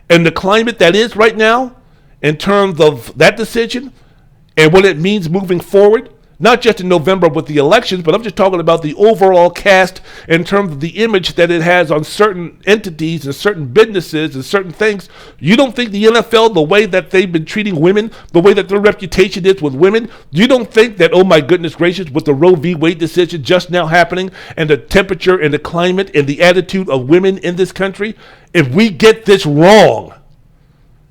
And the climate that is right now in terms of that decision and what it means moving forward, not just in November with the elections, but I'm just talking about the overall cast in terms of the image that it has on certain entities and certain businesses and certain things. You don't think the NFL, the way that they've been treating women, the way that their reputation is with women, you don't think that, oh my goodness gracious, with the Roe-v-Wade decision just now happening and the temperature and the climate and the attitude of women in this country, if we get this wrong,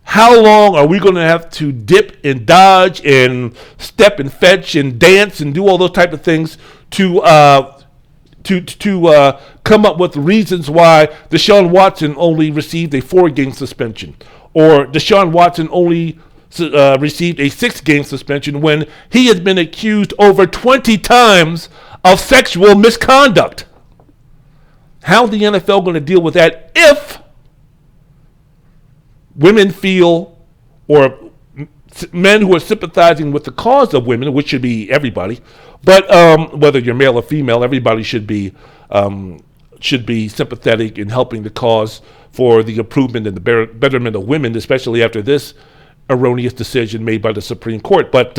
how long are we going to have to dip and dodge and step and fetch and dance and do all those type of things to come up with reasons why Deshaun Watson only received a 4-game suspension, or Deshaun Watson only received a 6-game suspension when he has been accused over 20 times of sexual misconduct? How's the NFL going to deal with that if women feel, or men who are sympathizing with the cause of women, which should be everybody, but whether you're male or female, everybody should be sympathetic in helping the cause for the improvement and the betterment of women, especially after this erroneous decision made by the Supreme Court. But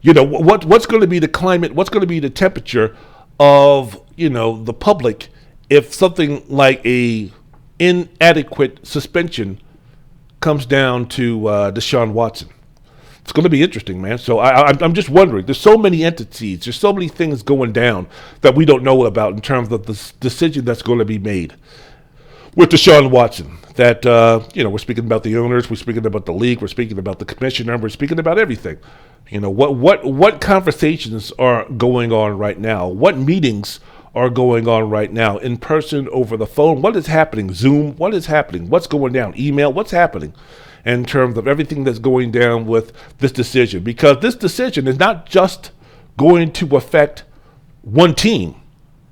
what's going to be the climate? What's going to be the temperature of the public if something like a inadequate suspension comes down to Deshaun Watson? It's going to be interesting, man. So I'm just wondering. There's so many entities. There's so many things going down that we don't know about in terms of the decision that's going to be made with Deshaun Watson. That we're speaking about the owners, we're speaking about the league, we're speaking about the commissioner, we're speaking about everything. What conversations are going on right now? What meetings are going on right now, in person, over the phone? What is happening? Zoom? What is happening? What's going down? Email? What's happening in terms of everything that's going down with this decision? Because this decision is not just going to affect one team.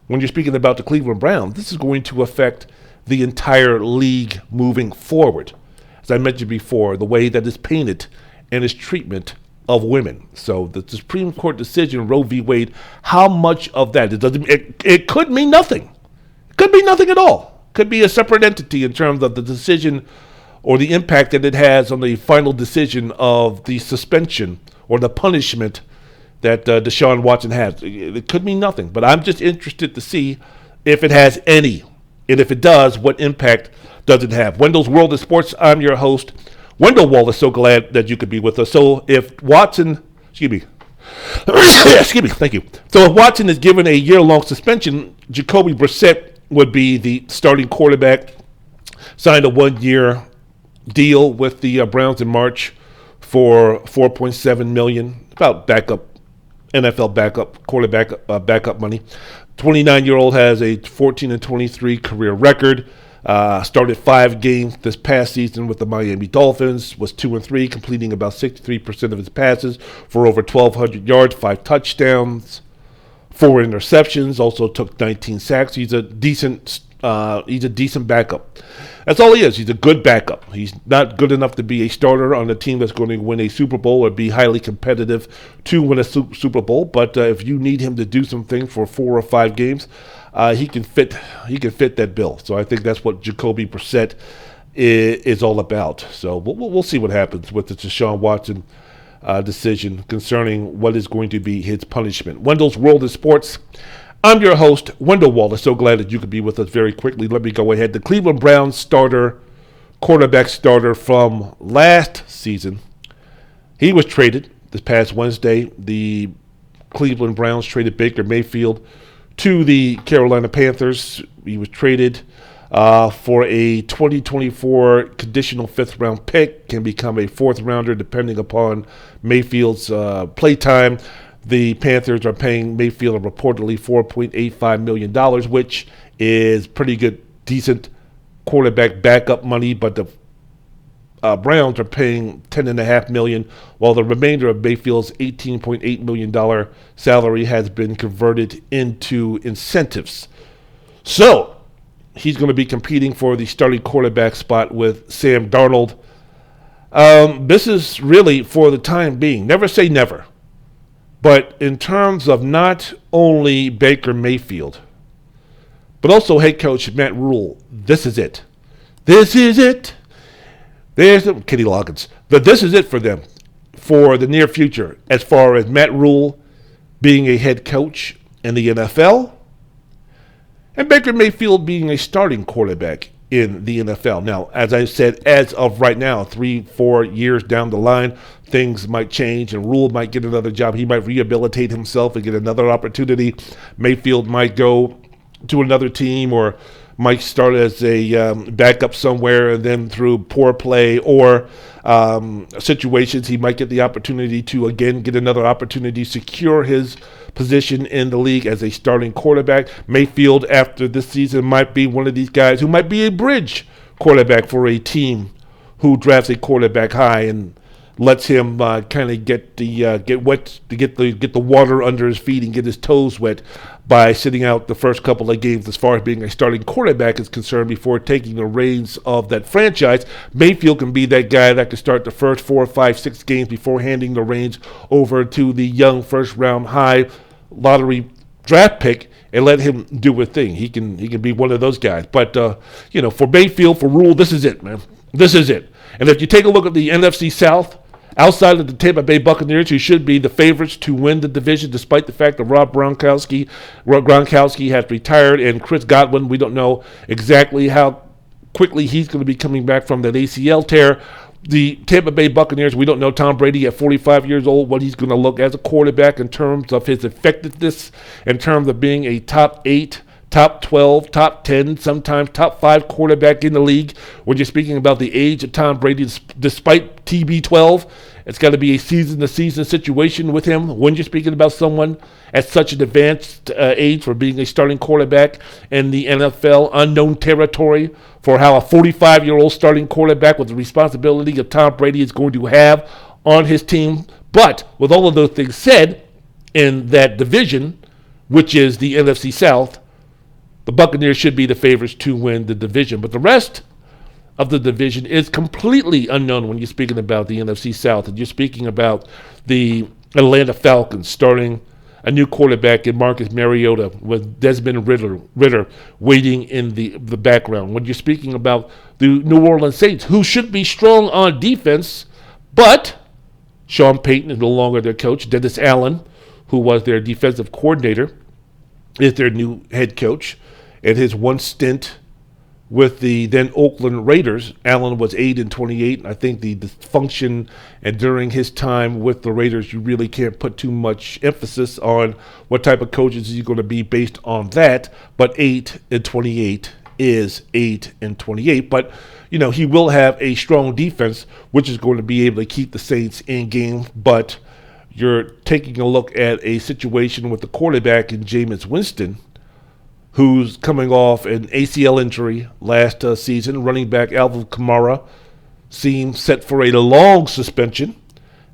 When you're speaking about the Cleveland Browns, this is going to affect the entire league moving forward. As I mentioned before, the way that it's painted and its treatment of women. So the Supreme Court decision, Roe v. Wade, how much of that? It could mean nothing. It could be nothing at all. It could be a separate entity in terms of the decision or the impact that it has on the final decision of the suspension or the punishment that Deshaun Watson has. It could mean nothing, but I'm just interested to see if it has any. And if it does, what impact does it have? Wendell's World of Sports, I'm your host, Wendell Wallace. So glad that you could be with us. So if Watson, excuse me, thank you. So if Watson is given a year-long suspension, Jacoby Brissett would be the starting quarterback, signed a 1-year deal with the Browns in March for $4.7 million, about NFL backup money. 29-year-old has a 14-23 career record. Started 5 games this past season with the Miami Dolphins, was 2-3, completing about 63% of his passes for over 1,200 yards, 5 touchdowns, 4 interceptions, also took 19 sacks. He's a decent backup. That's all he is. He's a good backup. He's not good enough to be a starter on a team that's going to win a Super Bowl or be highly competitive to win a Super Bowl. But if you need him to do some things for 4 or 5 games, he can fit that bill. So I think that's what Jacoby Brissett is all about. So we'll see what happens with the Deshaun Watson decision concerning what is going to be his punishment. Wendell's World of Sports. I'm your host, Wendell Wallace. So glad that you could be with us very quickly. Let me go ahead. The Cleveland Browns quarterback starter from last season, he was traded this past Wednesday. The Cleveland Browns traded Baker Mayfield to the Carolina Panthers. He was traded for a 2024 conditional 5th-round pick, can become a 4th-rounder depending upon Mayfield's play time. The Panthers are paying Mayfield reportedly $4.85 million, which is pretty good, decent quarterback backup money, but the Browns are paying $10.5 million, while the remainder of Mayfield's $18.8 million salary has been converted into incentives. So he's going to be competing for the starting quarterback spot with Sam Darnold. This is really for the time being. Never say never. But in terms of not only Baker Mayfield, but also head coach Matt Rule, this is it. This is it. There's Kenny Loggins. But this is it for them for the near future as far as Matt Rule being a head coach in the NFL and Baker Mayfield being a starting quarterback in the NFL. Now, as I said, as of right now, 3-4 years down the line, things might change and Rule might get another job. He might rehabilitate himself and get another opportunity. Mayfield might go to another team or might start as a backup somewhere, and then through poor play or situations, he might get the opportunity to, again, get another opportunity, secure his position in the league as a starting quarterback. Mayfield, after this season, might be one of these guys who might be a bridge quarterback for a team who drafts a quarterback high and lets him kind of get the water under his feet and get his toes wet by sitting out the first couple of games as far as being a starting quarterback is concerned before taking the reins of that franchise. Mayfield can be that guy that can start the first 4, 5, 6 games before handing the reins over to the young first-round high lottery draft pick and let him do a thing. He can be one of those guys. But, for Mayfield, for Rule, this is it, man. This is it. And if you take a look at the NFC South, outside of the Tampa Bay Buccaneers, who should be the favorites to win the division, despite the fact that Rob Gronkowski has retired, and Chris Godwin, we don't know exactly how quickly he's going to be coming back from that ACL tear. The Tampa Bay Buccaneers, we don't know Tom Brady at 45 years old, what he's going to look as a quarterback in terms of his effectiveness, in terms of being a top 8, top 12, top 10, sometimes top 5 quarterback in the league. When you're speaking about the age of Tom Brady, despite TB12, it's got to be a season-to-season situation with him. When you're speaking about someone at such an advanced age for being a starting quarterback in the NFL, unknown territory for how a 45-year-old starting quarterback with the responsibility of Tom Brady is going to have on his team. But with all of those things said, in that division, which is the NFC South, the Buccaneers should be the favorites to win the division. But the rest of the division is completely unknown when you're speaking about the NFC South. And you're speaking about the Atlanta Falcons starting a new quarterback in Marcus Mariota with Desmond Ridder waiting in the background. When you're speaking about the New Orleans Saints, who should be strong on defense, but Sean Payton is no longer their coach. Dennis Allen, who was their defensive coordinator, is their new head coach. In his one stint with the then Oakland Raiders, Allen was 8-28. I think the dysfunction, and during his time with the Raiders, you really can't put too much emphasis on what type of coaches he's going to be based on that. But 8-28 is 8-28. But, he will have a strong defense, which is going to be able to keep the Saints in game. But you're taking a look at a situation with the quarterback in Jameis Winston, who's coming off an ACL injury last season. Running back Alvin Kamara seems set for a long suspension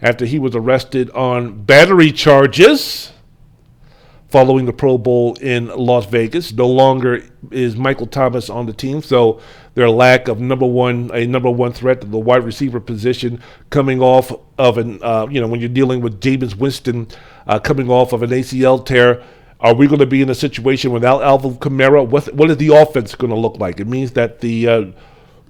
after he was arrested on battery charges following the Pro Bowl in Las Vegas. No longer is Michael Thomas on the team, so their lack of a number one threat to the wide receiver position coming off of an, when you're dealing with Jameis Winston coming off of an ACL tear. Are we going to be in a situation without Alvin Kamara? What is the offense going to look like? It means that the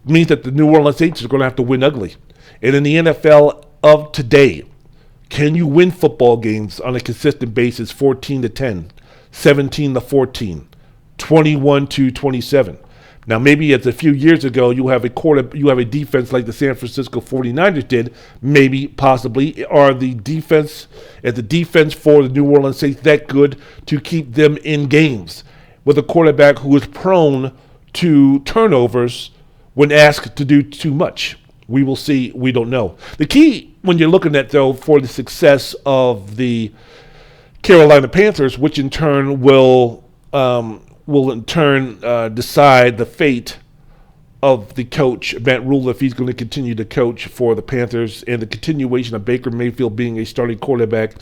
New Orleans Saints are going to have to win ugly. And in the NFL of today, can you win football games on a consistent basis 14-10, 17-14, 21-27? Now, maybe as a few years ago, you have a defense like the San Francisco 49ers did, maybe, possibly. Is the defense for the New Orleans Saints that good to keep them in games with a quarterback who is prone to turnovers when asked to do too much? We will see. We don't know. The key when you're looking at, though, for the success of the Carolina Panthers, which in turn will decide the fate of the coach, Matt Rule, if he's going to continue to coach for the Panthers, and the continuation of Baker Mayfield being a starting quarterback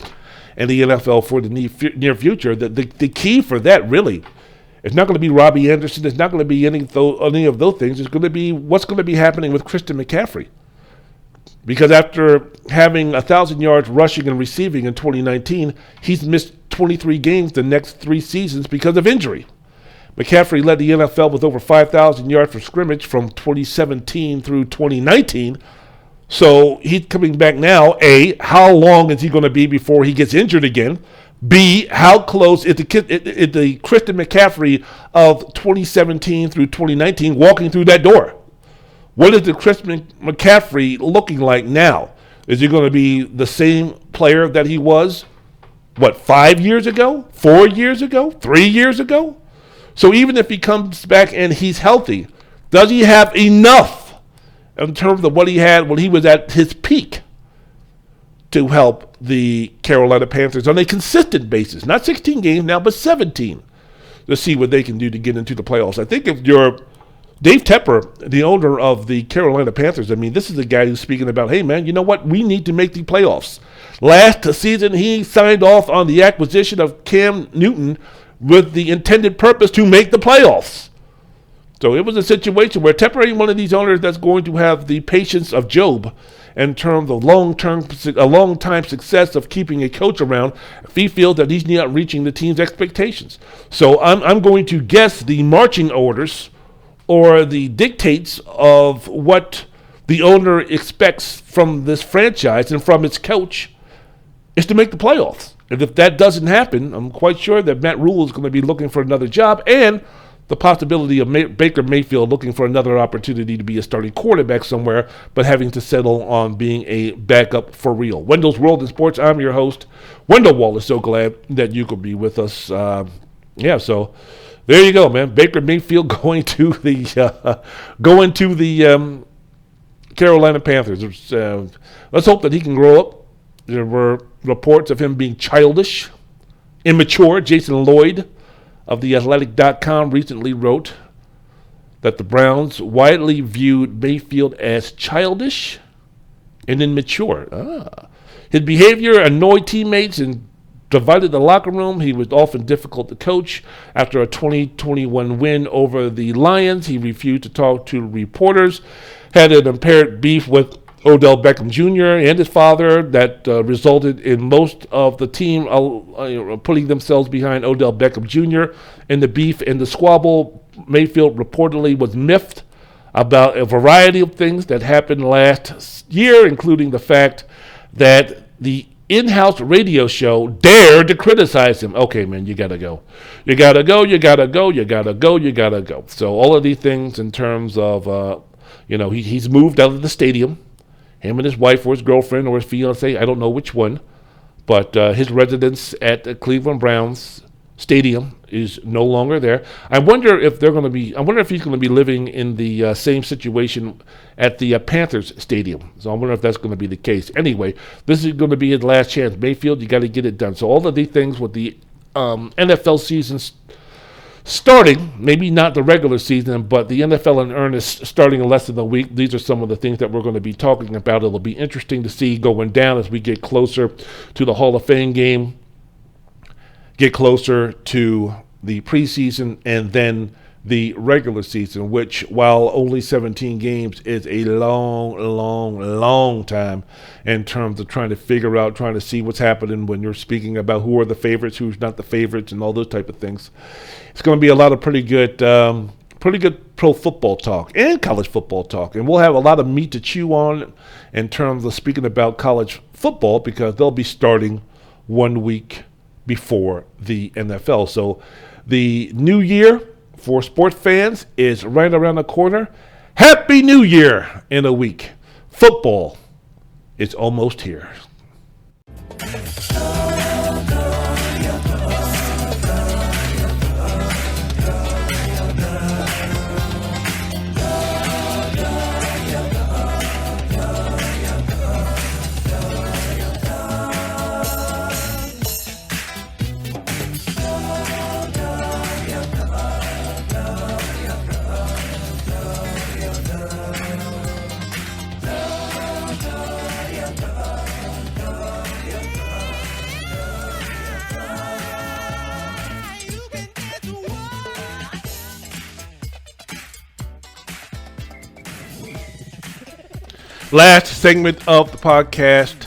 in the NFL for the near future. The key for that, really, it's not going to be Robbie Anderson. It's not going to be any of those things. It's going to be what's going to be happening with Christian McCaffrey. Because after having 1,000 yards rushing and receiving in 2019, he's missed 23 games the next 3 seasons because of injury. McCaffrey led the NFL with over 5,000 yards for scrimmage from 2017 through 2019. So he's coming back now. A, how long is he going to be before he gets injured again? B, how close is the Christian McCaffrey of 2017 through 2019 walking through that door? What is the Christian McCaffrey looking like now? Is he going to be the same player that he was, 5 years ago, 4 years ago, 3 years ago? So even if he comes back and he's healthy, does he have enough in terms of what he had when he was at his peak to help the Carolina Panthers on a consistent basis? Not 16 games now, but 17, to see what they can do to get into the playoffs. I think if you're Dave Tepper, the owner of the Carolina Panthers, this is a guy who's speaking about, hey, man, you know what? We need to make the playoffs. Last season, he signed off on the acquisition of Cam Newton with the intended purpose to make the playoffs. So it was a situation where Tepper ain't one of these owners that's going to have the patience of Job in terms of a long-time success of keeping a coach around if he feels that he's not reaching the team's expectations. So I'm going to guess the marching orders or the dictates of what the owner expects from this franchise and from its coach is to make the playoffs. And if that doesn't happen, I'm quite sure that Matt Rule is going to be looking for another job, and the possibility of Baker Mayfield looking for another opportunity to be a starting quarterback somewhere, but having to settle on being a backup for real. Wendell's World in Sports. I'm your host, Wendell Wallace. So glad that you could be with us. So there you go, man. Baker Mayfield going to the Carolina Panthers. Let's hope that he can grow up. There were reports of him being childish, immature. Jason Lloyd of theathletic.com recently wrote that the Browns widely viewed Mayfield as childish and immature. His behavior annoyed teammates and divided the locker room. He was often difficult to coach. After a 2021 win over the Lions, he refused to talk to reporters, had an apparent beef with Odell Beckham Jr. and his father that resulted in most of the team putting themselves behind Odell Beckham Jr. In the beef and the squabble. Mayfield reportedly was miffed about a variety of things that happened last year, including the fact that the in-house radio show dared to criticize him. Okay, man, you gotta go. You gotta go. So all of these things in terms of, he's moved out of the stadium. Him and his wife or his girlfriend or his fiance, I don't know which one, but his residence at the Cleveland Browns Stadium is no longer there. I wonder if he's going to be living in the same situation at the Panthers stadium. So I wonder if that's going to be the case. Anyway, this is going to be his last chance. Mayfield, you got to get it done. So all of these things with the NFL season starting, maybe not the regular season, but the NFL in earnest starting in less than a week. These are some of the things that we're going to be talking about. It'll be interesting to see going down as we get closer to the Hall of Fame game, get closer to the preseason, and then the regular season, which, while only 17 games, is a long time in terms of trying to see what's happening when you're speaking about who are the favorites, who's not the favorites, and all those type of things. It's going to be a lot of pretty good pro football talk and college football talk, and we'll have a lot of meat to chew on in terms of speaking about college football because they'll be starting 1 week before the NFL. So the new year for sports fans is right around the corner. Happy New Year in a week. Football is almost here. Last segment of the podcast,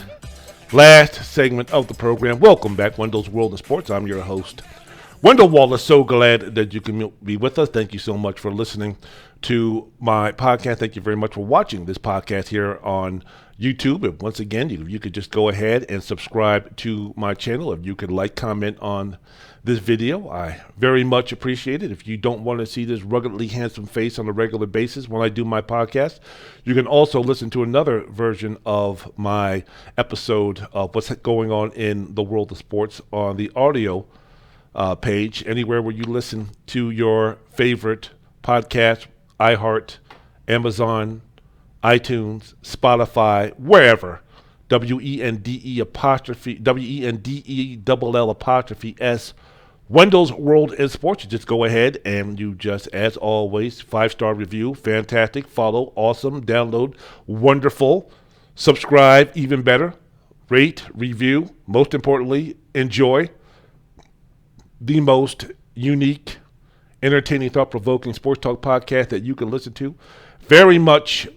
last segment of the program. Welcome back, Wendell's World of Sports. I'm your host, Wendell Wallace. So glad that you can be with us. Thank you so much for listening to my podcast. Thank you very much for watching this podcast here on YouTube. And once again, you could just go ahead and subscribe to my channel. If you could like, comment on this video, I very much appreciate it. If you don't want to see this ruggedly handsome face on a regular basis when I do my podcast, you can also listen to another version of my episode of what's going on in the world of sports on the audio page, anywhere where you listen to your favorite podcast, iHeart, Amazon, iTunes, Spotify, wherever. WENDE_WENDELL_S Wendell's World in Sports. You just go ahead and you just, as always, 5-star review, fantastic, follow, awesome, download, wonderful, subscribe, even better, rate, review, most importantly, enjoy the most unique, entertaining, thought-provoking sports talk podcast that you can listen to. Very much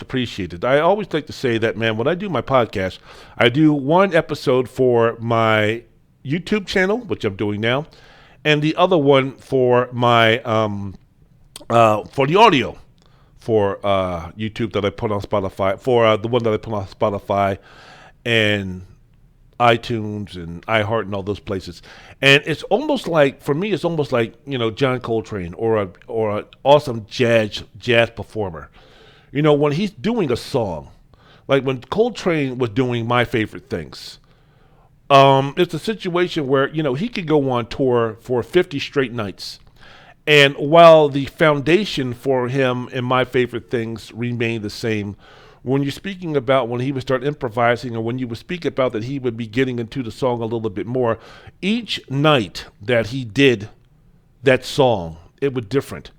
appreciated. I always like to say that, man, when I do my podcast, I do one episode for my YouTube channel, which I'm doing now, and the other one for my for the audio for YouTube that I put on Spotify, for the one that I put on Spotify and iTunes and iHeart and all those places. And it's almost like, for me, it's almost like, John Coltrane or an awesome jazz performer. When he's doing a song, like when Coltrane was doing My Favorite Things, it's a situation where, he could go on tour for 50 straight nights. And while the foundation for him and My Favorite Things remained the same, when you're speaking about when he would start improvising, or when you would speak about that he would be getting into the song a little bit more, each night that he did that song, it was different.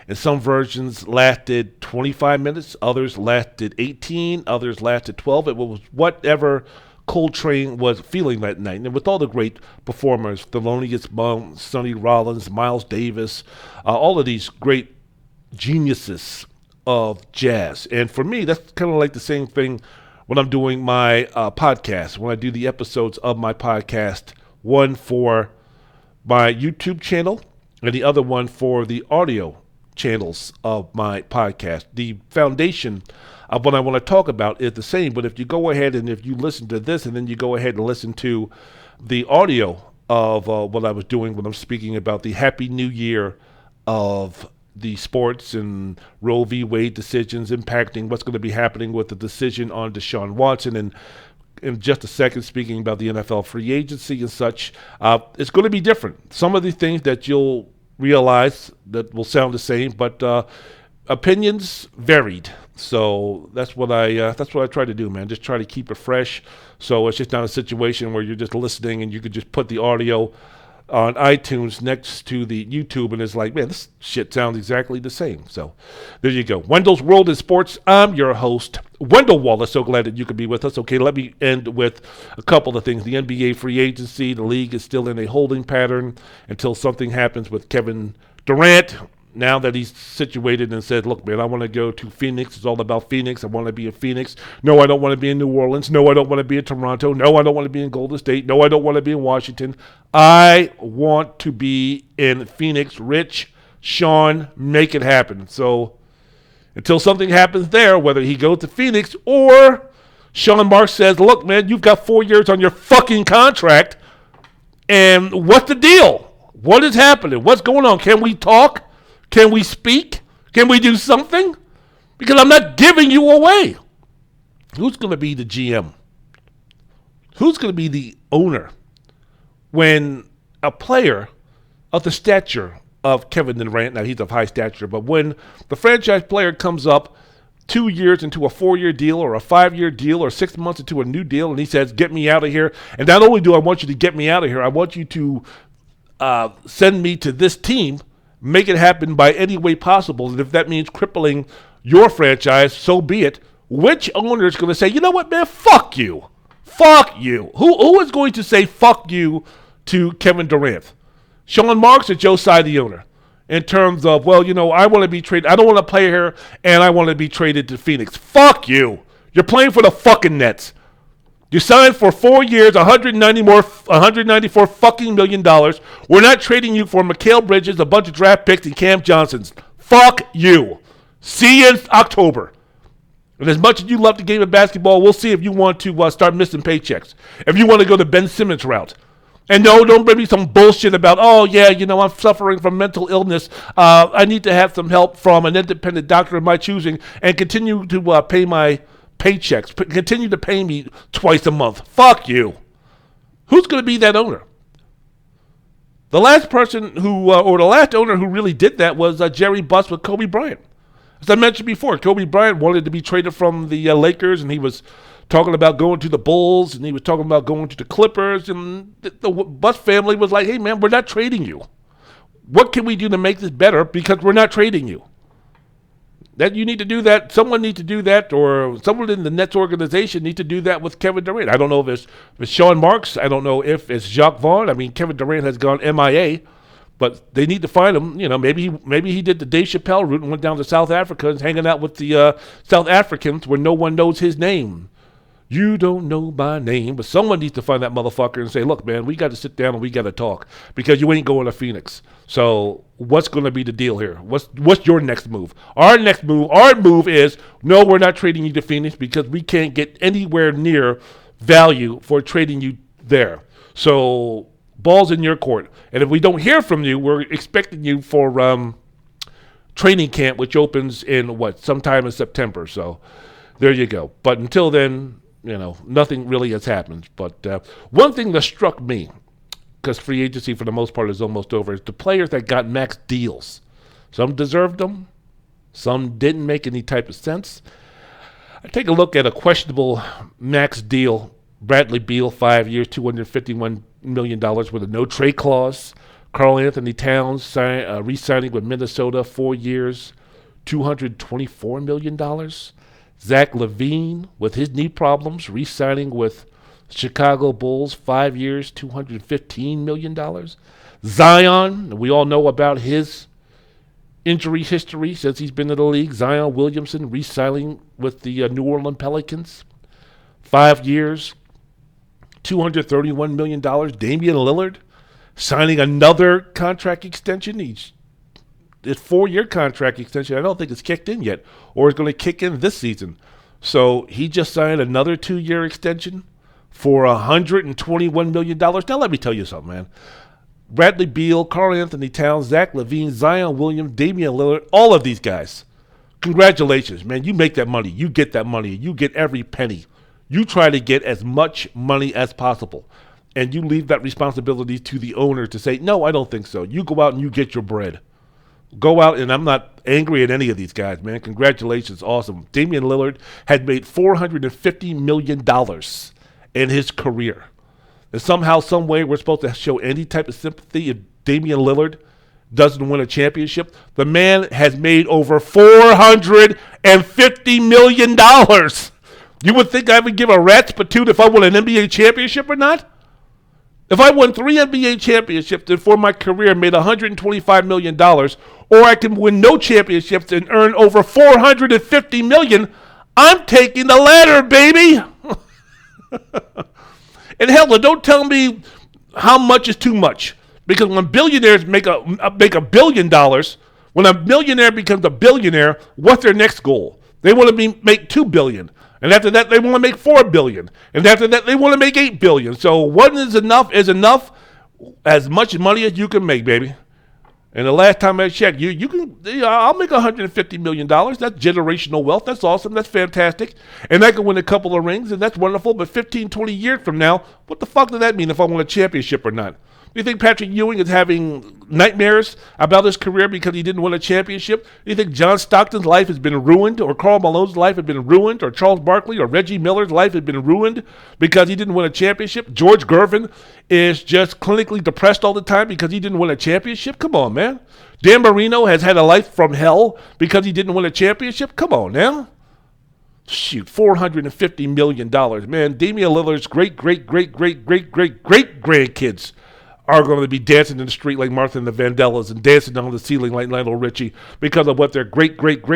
And some versions lasted 25 minutes, others lasted 18, others lasted 12. It was whatever Coltrane was feeling that night. And with all the great performers, Thelonious Monk, Sonny Rollins, Miles Davis, all of these great geniuses of jazz. And for me, that's kind of like the same thing when I'm doing my podcast, when I do the episodes of my podcast, one for my YouTube channel and the other one for the audio channels of my podcast. The foundation of what I want to talk about is the same, but if you go ahead and if you listen to this and then you go ahead and listen to the audio of what I was doing when I'm speaking about the Happy New Year of the sports and Roe-v-Wade decisions impacting what's going to be happening with the decision on Deshaun Watson and in just a second, speaking about the NFL free agency and such. It's going to be different. Some of the things that you'll realize that will sound the same, but opinions varied. So that's what I try to do, man. Just try to keep it fresh. So it's just not a situation where you're just listening and you could just put the audio on iTunes next to the YouTube and it's like, man, this shit sounds exactly the same. So there you go. Wendell's World in Sports. I'm your host, Wendell Wallace. So glad that you could be with us. Okay, let me end with a couple of things. The NBA free agency, the league is still in a holding pattern until something happens with Kevin Durant. Now that he's situated and said, look, man, I want to go to Phoenix. It's all about Phoenix. I want to be in Phoenix. No, I don't want to be in New Orleans. No, I don't want to be in Toronto. No, I don't want to be in Golden State. No, I don't want to be in Washington. I want to be in Phoenix. Rich, Sean, make it happen. So until something happens there, whether he goes to Phoenix or Sean Marks says, look, man, you've got 4 years on your fucking contract. And what's the deal? What is happening? What's going on? Can we talk? Can we speak? Can we do something? Because I'm not giving you away. Who's going to be the GM? Who's going to be the owner when a player of the stature of Kevin Durant, now he's of high stature, but when the franchise player comes up 2 years into a 4-year deal or a 5-year deal or 6 months into a new deal and he says, get me out of here. And not only do I want you to get me out of here, I want you to send me to this team. Make it happen by any way possible. And if that means crippling your franchise, so be it. Which owner is going to say, you know what, man, fuck you. Fuck you. Who is going to say fuck you to Kevin Durant? Sean Marks or Joe Tsai, the owner? In terms of, well, you know, I want to be traded. I don't want to play here, and I want to be traded to Phoenix. Fuck you. You're playing for the fucking Nets. You signed for 4 years, $194 fucking million. We're not trading you for Mikal Bridges, a bunch of draft picks, and Cam Johnsons. Fuck you. See you in October. And as much as you love the game of basketball, we'll see if you want to start missing paychecks. If you want to go the Ben Simmons route. And no, don't bring me some bullshit about, oh, yeah, you know, I'm suffering from mental illness. I need to have some help from an independent doctor of my choosing and continue to pay my paychecks, continue to pay me twice a month. Fuck you. Who's going to be that owner? The last person who, or the last owner who really did that was Jerry Buss with Kobe Bryant. As I mentioned before, Kobe Bryant wanted to be traded from the Lakers, and he was talking about going to the Bulls, and he was talking about going to the Clippers, and the Buss family was like, hey, man, we're not trading you. What can we do to make this better? Because we're not trading you. That you need to do that. Someone needs to do that, or someone in the Nets organization needs to do that with Kevin Durant. I don't know if it's Sean Marks. I don't know if it's Jacques Vaughn. I mean, Kevin Durant has gone MIA, but they need to find him. You know, maybe he did the Dave Chappelle route and went down to South Africa and is hanging out with the South Africans where no one knows his name. You don't know my name, but someone needs to find that motherfucker and say, look, man, we got to sit down and we got to talk because you ain't going to Phoenix. So what's going to be the deal here? What's your next move? Our move is, no, we're not trading you to Phoenix because we can't get anywhere near value for trading you there. So ball's in your court. And if we don't hear from you, we're expecting you for training camp, which opens in sometime in September. So there you go. But until then, you know, nothing really has happened. But one thing that struck me, because free agency for the most part is almost over, is the players that got max deals. Some deserved them. Some didn't make any type of sense. I take a look at a questionable max deal. Bradley Beal, 5 years, $251 million with a no-trade clause. Karl Anthony Towns re-signing with Minnesota, 4 years, $224 million. Zach LaVine, with his knee problems, re-signing with Chicago Bulls, 5 years, $215 million. Zion, we all know about his injury history since he's been in the league. Zion Williamson re-signing with the New Orleans Pelicans, 5 years, $231 million. Damian Lillard signing another contract extension. His 4-year contract extension, I don't think it's kicked in yet, or it's going to kick in this season. So he just signed another 2-year extension for $121 million. Now let me tell you something, man. Bradley Beal, Karl Anthony Towns, Zach LaVine, Zion Williams, Damian Lillard, all of these guys. Congratulations, man. You make that money. You get that money. You get every penny. You try to get as much money as possible. And you leave that responsibility to the owner to say, no, I don't think so. You go out and you get your bread. Go out, and I'm not angry at any of these guys, man. Congratulations, awesome. Damian Lillard had made $450 million in his career. And somehow, some way, we're supposed to show any type of sympathy if Damian Lillard doesn't win a championship. The man has made over $450 million. You would think I would give a rat's patoot if I won an NBA championship or not? If I won 3 NBA championships and for my career made $125 million, or I can win no championships and earn over $450 million, I'm taking the latter, baby. And hell, don't tell me how much is too much. Because when billionaires make $1 billion, when a millionaire becomes a billionaire, what's their next goal? They want to make $2 billion. And after that, they want to make $4 billion. And after that, they want to make $8 billion. So what is enough is enough, as much money as you can make, baby. And the last time I checked, I'll make $150 million. That's generational wealth. That's awesome. That's fantastic. And I can win a couple of rings, and that's wonderful. But 15, 20 years from now, what the fuck does that mean if I win a championship or not? Do you think Patrick Ewing is having nightmares about his career because he didn't win a championship? Do you think John Stockton's life has been ruined, or Karl Malone's life has been ruined, or Charles Barkley or Reggie Miller's life has been ruined because he didn't win a championship? George Gervin is just clinically depressed all the time because he didn't win a championship? Come on, man. Dan Marino has had a life from hell because he didn't win a championship? Come on now. Shoot, $450 million. Man, Damian Lillard's great grandkids are going to be dancing in the street like Martha and the Vandellas and dancing on the ceiling like Lionel Richie because of what their great grandfather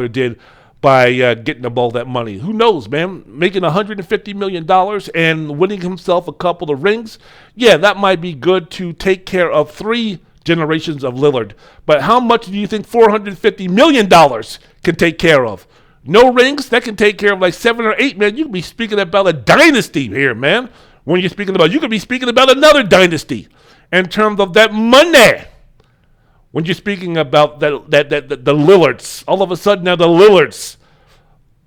did by getting them all that money. Who knows, man? Making $150 million and winning himself a couple of rings, yeah, that might be good to take care of 3 generations of Lillard. But how much do you think $450 million can take care of? No rings? That can take care of like 7 or 8, man. You can be speaking about a dynasty here, man. When you're speaking about, you could be speaking about another dynasty in terms of that money. When you're speaking about the Lillards, all of a sudden now the Lillards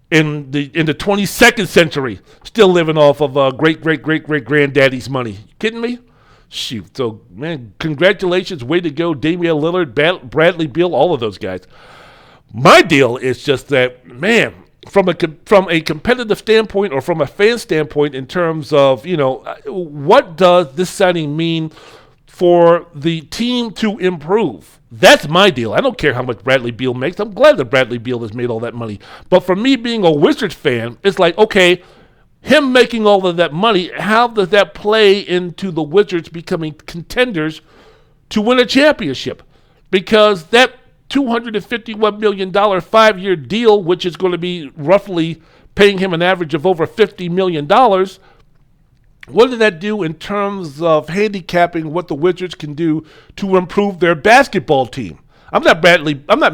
in the 22nd century still living off of great granddaddy's money. You kidding me? Shoot. So man, congratulations, way to go, Damian Lillard, Bradley Beal, all of those guys. My deal is just that, man, from a competitive standpoint or from a fan standpoint in terms of, what does this signing mean for the team to improve? That's my deal. I don't care how much Bradley Beal makes. I'm glad that Bradley Beal has made all that money. But for me being a Wizards fan, it's like, okay, him making all of that money, how does that play into the Wizards becoming contenders to win a championship? Because that $251 million 5-year deal, which is going to be roughly paying him an average of over $50 million, what did that do in terms of handicapping what the Wizards can do to improve their basketball team? I'm not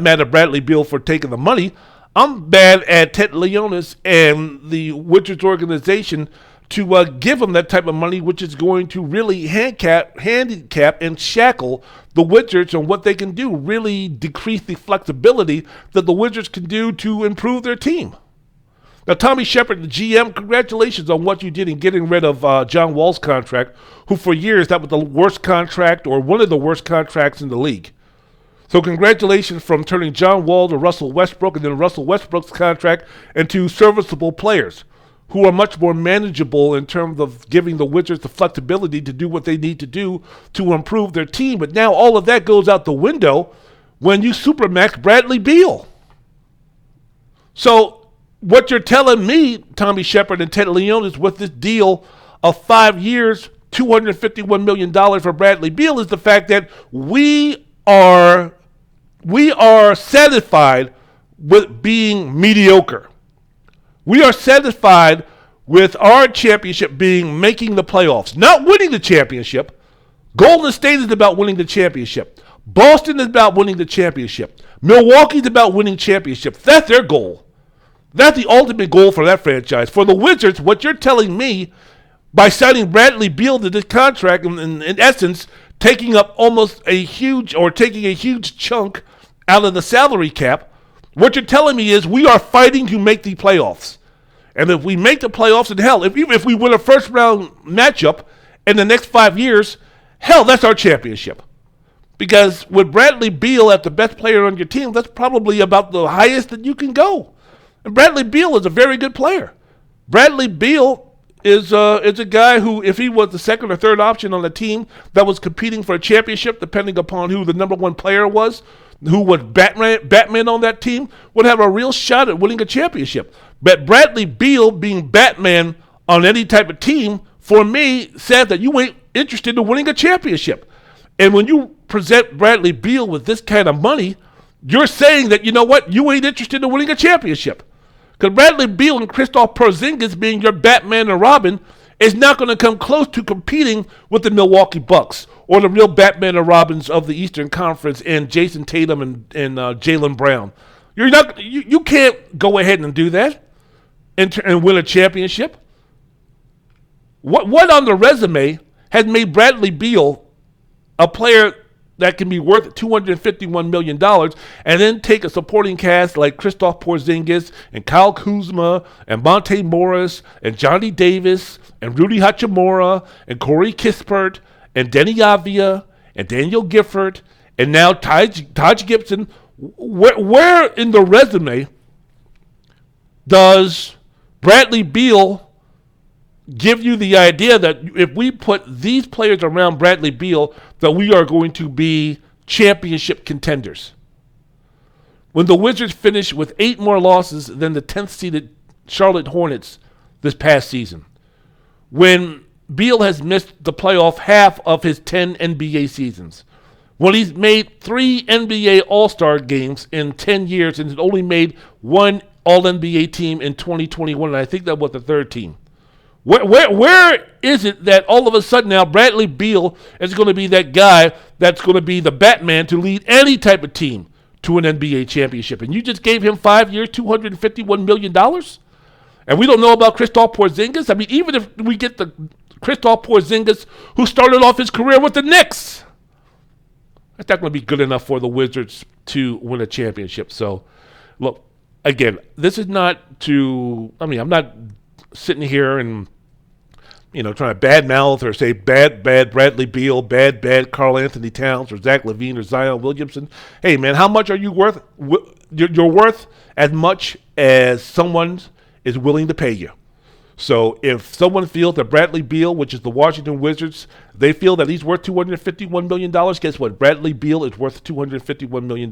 mad at Bradley Beal for taking the money. I'm mad at Ted Leonis and the Wizards organization to give him that type of money, which is going to really handicap and shackle the Wizards on what they can do, really decrease the flexibility that the Wizards can do to improve their team. Now, Tommy Shepard, the GM, congratulations on what you did in getting rid of John Wall's contract, who for years that was the worst contract or one of the worst contracts in the league. So congratulations from turning John Wall to Russell Westbrook and then Russell Westbrook's contract into serviceable players who are much more manageable in terms of giving the Wizards the flexibility to do what they need to do to improve their team. But now all of that goes out the window when you supermax Bradley Beal. So what you're telling me, Tommy Shepard and Ted Leonis, with this deal of 5 years, $251 million for Bradley Beal, is the fact that we are satisfied with being mediocre. We are satisfied with our championship being making the playoffs, not winning the championship. Golden State is about winning the championship. Boston is about winning the championship. Milwaukee is about winning championships. That's their goal. That's the ultimate goal for that franchise. For the Wizards, what you're telling me by signing Bradley Beal to this contract, in essence, taking a huge chunk out of the salary cap, what you're telling me is we are fighting to make the playoffs. And if we make the playoffs, and hell, if we win a first-round matchup in the next 5 years, hell, that's our championship. Because with Bradley Beal as the best player on your team, that's probably about the highest that you can go. And Bradley Beal is a very good player. Bradley Beal is a guy who, if he was the second or third option on a team that was competing for a championship, depending upon who the number one player was, who was Batman on that team, would have a real shot at winning a championship. But Bradley Beal being Batman on any type of team, for me, said that you ain't interested in winning a championship. And when you present Bradley Beal with this kind of money, you're saying that, you know what, you ain't interested in winning a championship. Because Bradley Beal and Kristaps Porzingis being your Batman and Robin is not going to come close to competing with the Milwaukee Bucks or the real Batman and Robins of the Eastern Conference and Jason Tatum and Jaylen Brown. You can't go ahead and do that and win a championship. What on the resume has made Bradley Beal a player that can be worth $251 million and then take a supporting cast like Kristaps Porzingis and Kyle Kuzma and Monte Morris and Johnny Davis and Rudy Hachimura and Corey Kispert and Denny Avdia and Daniel Gifford and now Taj Gibson? Where in the resume does Bradley Beal give you the idea that if we put these players around Bradley Beal, that we are going to be championship contenders? When the Wizards finished with 8 more losses than the 10th seeded Charlotte Hornets this past season. When Beal has missed the playoff half of his 10 NBA seasons. When he's made 3 NBA All-Star games in 10 years and has only made 1 All-NBA team in 2021, and I think that was the 3rd team. Where is it that all of a sudden now Bradley Beal is going to be that guy that's going to be the Batman to lead any type of team to an NBA championship? And you just gave him 5 years, $251 million? And we don't know about Kristaps Porzingis? I mean, even if we get the Kristaps Porzingis who started off his career with the Knicks, that's not going to be good enough for the Wizards to win a championship. So, look, again, this is not to, I'm not sitting here and, trying to badmouth or say bad Bradley Beal, bad Karl Anthony Towns or Zach LaVine or Zion Williamson. Hey, man, how much are you worth? You're worth as much as someone is willing to pay you. So if someone feels that Bradley Beal, which is the Washington Wizards, they feel that he's worth $251 million, guess what? Bradley Beal is worth $251 million.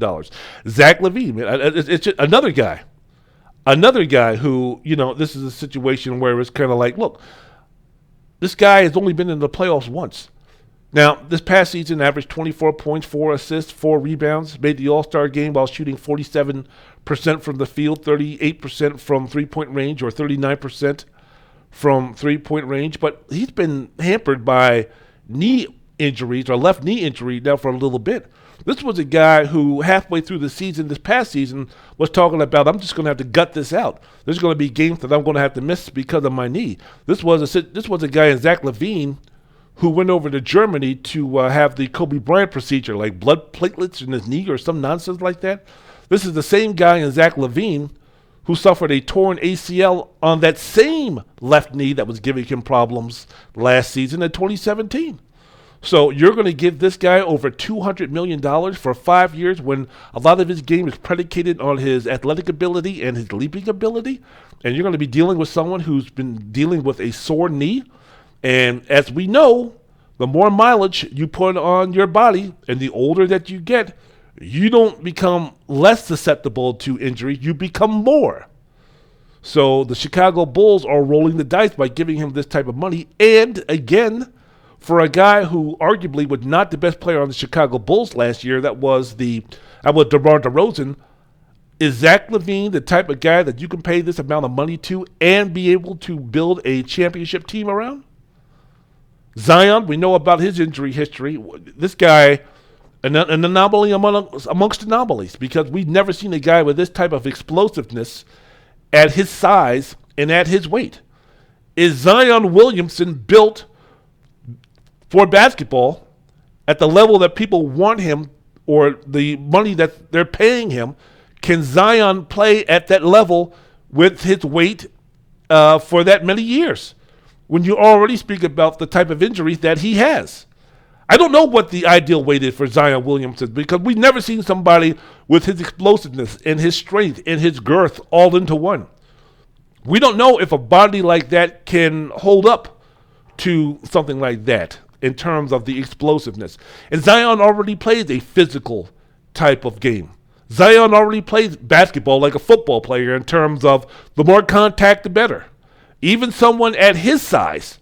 Zach LaVine, man, it's just another guy who, this is a situation where it's kind of like, look, this guy has only been in the playoffs once. Now, this past season averaged 24 points, 4 assists, 4 rebounds, made the All-Star game while shooting 47% from the field, 38% from three-point range, or 39% from three-point range. But he's been hampered by knee injuries or left knee injury now for a little bit. This was a guy who halfway through the season, this past season, was talking about, I'm just going to have to gut this out. There's going to be games that I'm going to have to miss because of my knee. This was a guy in Zach LaVine who went over to Germany to have the Kobe Bryant procedure, like blood platelets in his knee or some nonsense like that. This is the same guy in Zach LaVine who suffered a torn ACL on that same left knee that was giving him problems last season in 2017. So you're going to give this guy over $200 million for 5 years when a lot of his game is predicated on his athletic ability and his leaping ability, and you're going to be dealing with someone who's been dealing with a sore knee. And as we know, the more mileage you put on your body and the older that you get, you don't become less susceptible to injury, you become more. So the Chicago Bulls are rolling the dice by giving him this type of money. And again, for a guy who arguably was not the best player on the Chicago Bulls last year, that was DeMar DeRozan, is Zach LaVine the type of guy that you can pay this amount of money to and be able to build a championship team around? Zion, we know about his injury history. This guy, an anomaly amongst anomalies, because we've never seen a guy with this type of explosiveness at his size and at his weight. Is Zion Williamson built for basketball at the level that people want him or the money that they're paying him? Can Zion play at that level with his weight for that many years when you already speak about the type of injuries that he has. I don't know what the ideal weight is for Zion Williamson because we've never seen somebody with his explosiveness and his strength and his girth all into one. We don't know if a body like that can hold up to something like that in terms of the explosiveness. And Zion already plays a physical type of game. Zion already plays basketball like a football player in terms of the more contact, the better. Even someone at his size,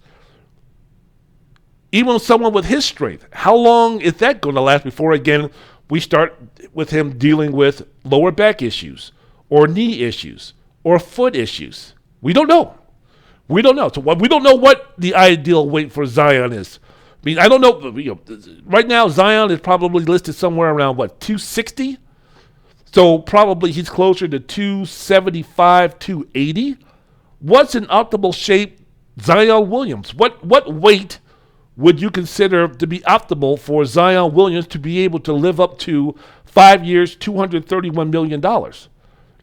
even someone with his strength, how long is that going to last before, again, we start with him dealing with lower back issues or knee issues or foot issues? We don't know. We don't know. So we don't know what the ideal weight for Zion is. I mean, I don't know. Right now, Zion is probably listed somewhere around, 260? So probably he's closer to 275, 280. What's in optimal shape Zion Williams? What weight would you consider to be optimal for Zion Williams to be able to live up to 5 years, $231 million?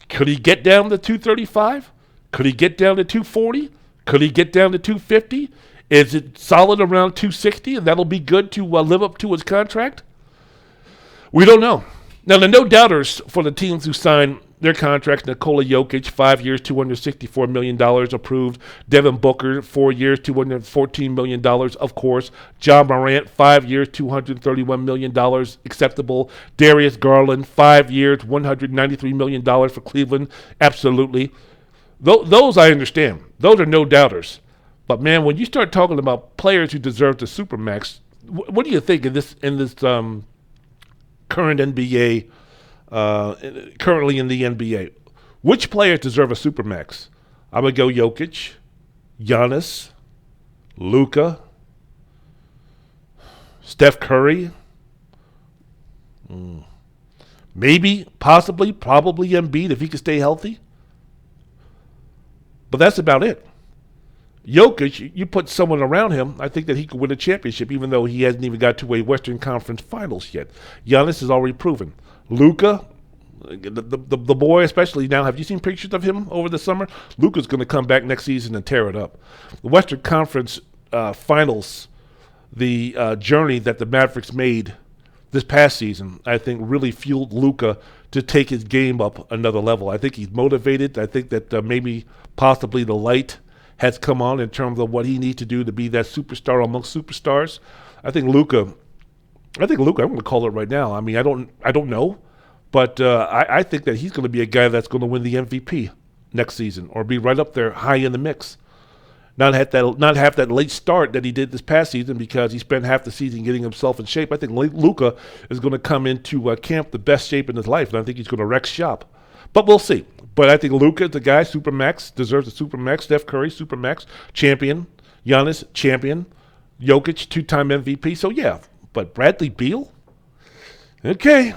Could he get down to 235? Could he get down to 240? Could he get down to 250? Is it solid around 260 and that'll be good to live up to his contract? We don't know. Now, the no-doubters for the teams who signed their contracts: Nikola Jokic, 5 years, $264 million approved. Devin Booker, 4 years, $214 million, of course. John Morant, 5 years, $231 million, acceptable. Darius Garland, 5 years, $193 million for Cleveland, absolutely. Those I understand. Those are no-doubters. But, man, when you start talking about players who deserve the Supermax, what do you think in this current NBA, currently in the NBA? Which players deserve a Supermax? I'm going to go Jokic, Giannis, Luka, Steph Curry, maybe, possibly, probably Embiid if he can stay healthy. But that's about it. Jokic, you put someone around him, I think that he could win a championship, even though he hasn't even got to a Western Conference Finals yet. Giannis has already proven. Luka, the boy especially now, have you seen pictures of him over the summer? Luka's going to come back next season and tear it up. The Western Conference Finals, the journey that the Mavericks made this past season, I think really fueled Luka to take his game up another level. I think he's motivated. I think that maybe possibly the light has come on in terms of what he needs to do to be that superstar amongst superstars. I think Luka, I'm going to call it right now. I mean, I don't know, but I think that he's going to be a guy that's going to win the MVP next season or be right up there high in the mix. Not have that late start that he did this past season because he spent half the season getting himself in shape. I think Luka is going to come into camp the best shape in his life, and I think he's going to wreck shop. But we'll see. But I think Luka is the guy, Supermax, deserves a Supermax. Steph Curry, Supermax, champion. Giannis, champion. Jokic, 2-time MVP. So, yeah. But Bradley Beal? Okay.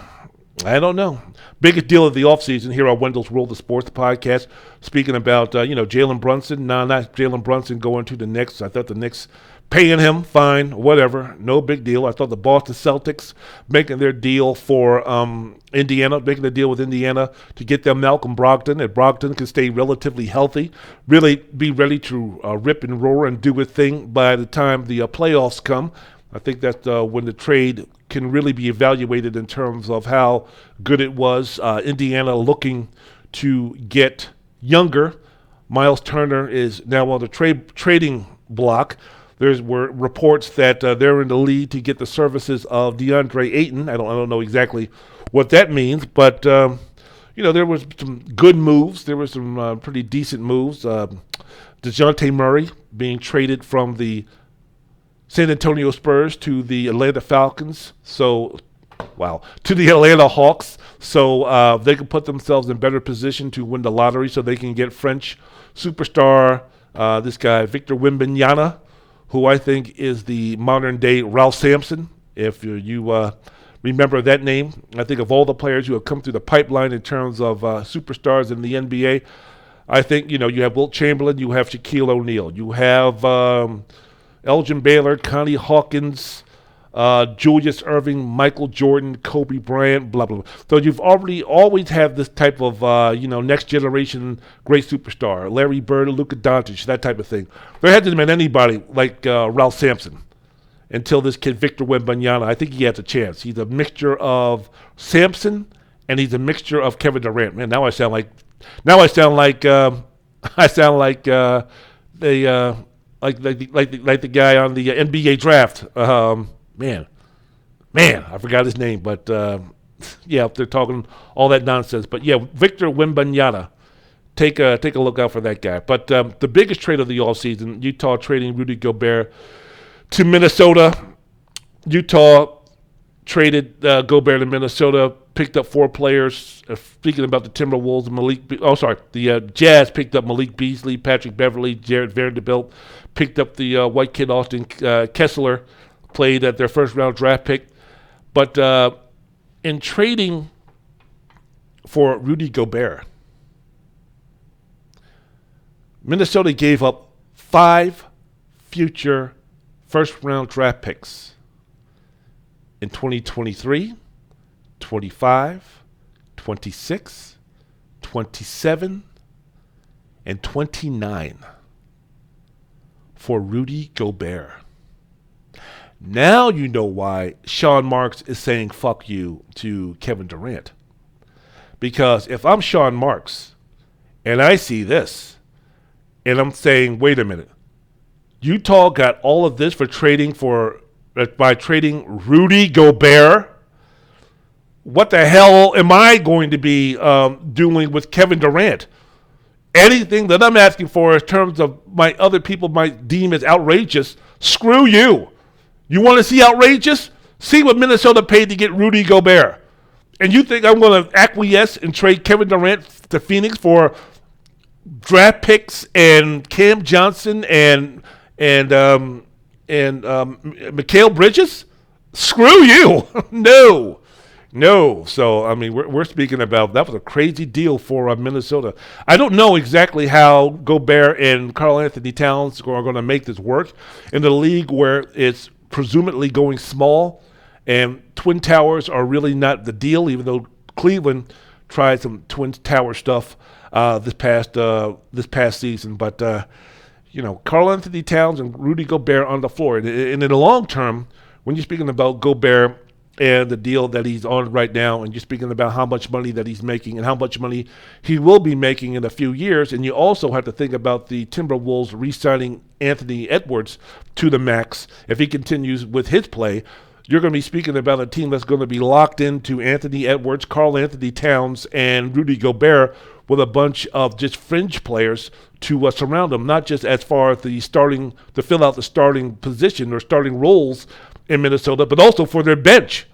I don't know. Biggest deal of the offseason here on Wendell's World of Sports podcast. Speaking about, Jalen Brunson. No, not Jalen Brunson going to the Knicks. I thought the Knicks paying him, fine, whatever. No big deal. I thought the Boston Celtics making their deal for Indiana, making a deal with Indiana to get them Malcolm Brogdon. And Brogdon can stay relatively healthy, really be ready to rip and roar and do his thing by the time the playoffs come. I think that when the trade can really be evaluated in terms of how good it was. Indiana looking to get younger. Miles Turner is now on the trading block. There were reports that they're in the lead to get the services of DeAndre Ayton. I don't know exactly what that means, but there was some good moves. There were some pretty decent moves. DeJounte Murray being traded from the San Antonio Spurs to the Atlanta Falcons. To the Atlanta Hawks. So they can put themselves in better position to win the lottery so they can get French superstar, this guy, Victor Wembanyama, who I think is the modern-day Ralph Sampson, if you remember that name. I think of all the players who have come through the pipeline in terms of superstars in the NBA, I think, you have Wilt Chamberlain, you have Shaquille O'Neal, you have Elgin Baylor, Connie Hawkins, Julius Erving, Michael Jordan, Kobe Bryant, blah, blah, blah. So you've always have this type of, next generation great superstar. Larry Bird, Luka Doncic, that type of thing. There hasn't been anybody like Ralph Sampson until this kid, Victor Wembanyama. I think he has a chance. He's a mixture of Sampson and he's a mixture of Kevin Durant. Man, now I sound like the guy on the NBA draft. Man, I forgot his name, but they're talking all that nonsense. But yeah, Victor Wembanyama, take a look out for that guy. But the biggest trade of the offseason, Utah trading Rudy Gobert to Minnesota. Utah traded Gobert to Minnesota, picked up 4 players. Speaking about the Timberwolves, the Jazz picked up Malik Beasley, Patrick Beverley, Jared Vanderbilt, picked up the white kid Austin Kessler, played at their first-round draft pick. But in trading for Rudy Gobert, Minnesota gave up 5 future first-round draft picks in 2023, 25, 26, 27, and 29 for Rudy Gobert. Now you know why Sean Marks is saying fuck you to Kevin Durant. Because if I'm Sean Marks and I see this and I'm saying, wait a minute, Utah got all of this by trading Rudy Gobert. What the hell am I going to be doing with Kevin Durant? Anything that I'm asking for in terms of my other people might deem as outrageous, screw you. You want to see outrageous? See what Minnesota paid to get Rudy Gobert. And you think I'm going to acquiesce and trade Kevin Durant to Phoenix for draft picks and Cam Johnson and Mikal Bridges? Screw you. No. So, I mean, we're speaking about that was a crazy deal for Minnesota. I don't know exactly how Gobert and Karl Anthony Towns are going to make this work in the league where it's presumably going small and Twin Towers are really not the deal, even though Cleveland tried some Twin Tower stuff this past season. But, Karl Anthony Towns and Rudy Gobert on the floor. And in the long term, when you're speaking about Gobert and the deal that he's on right now, and you're speaking about how much money that he's making and how much money he will be making in a few years, and you also have to think about the Timberwolves re-signing Anthony Edwards to the max. If he continues with his play, you're going to be speaking about a team that's going to be locked into Anthony Edwards, Karl Anthony Towns, and Rudy Gobert with a bunch of just fringe players to surround them, not just as far as to fill out the starting position or starting roles in Minnesota, but also for their bench.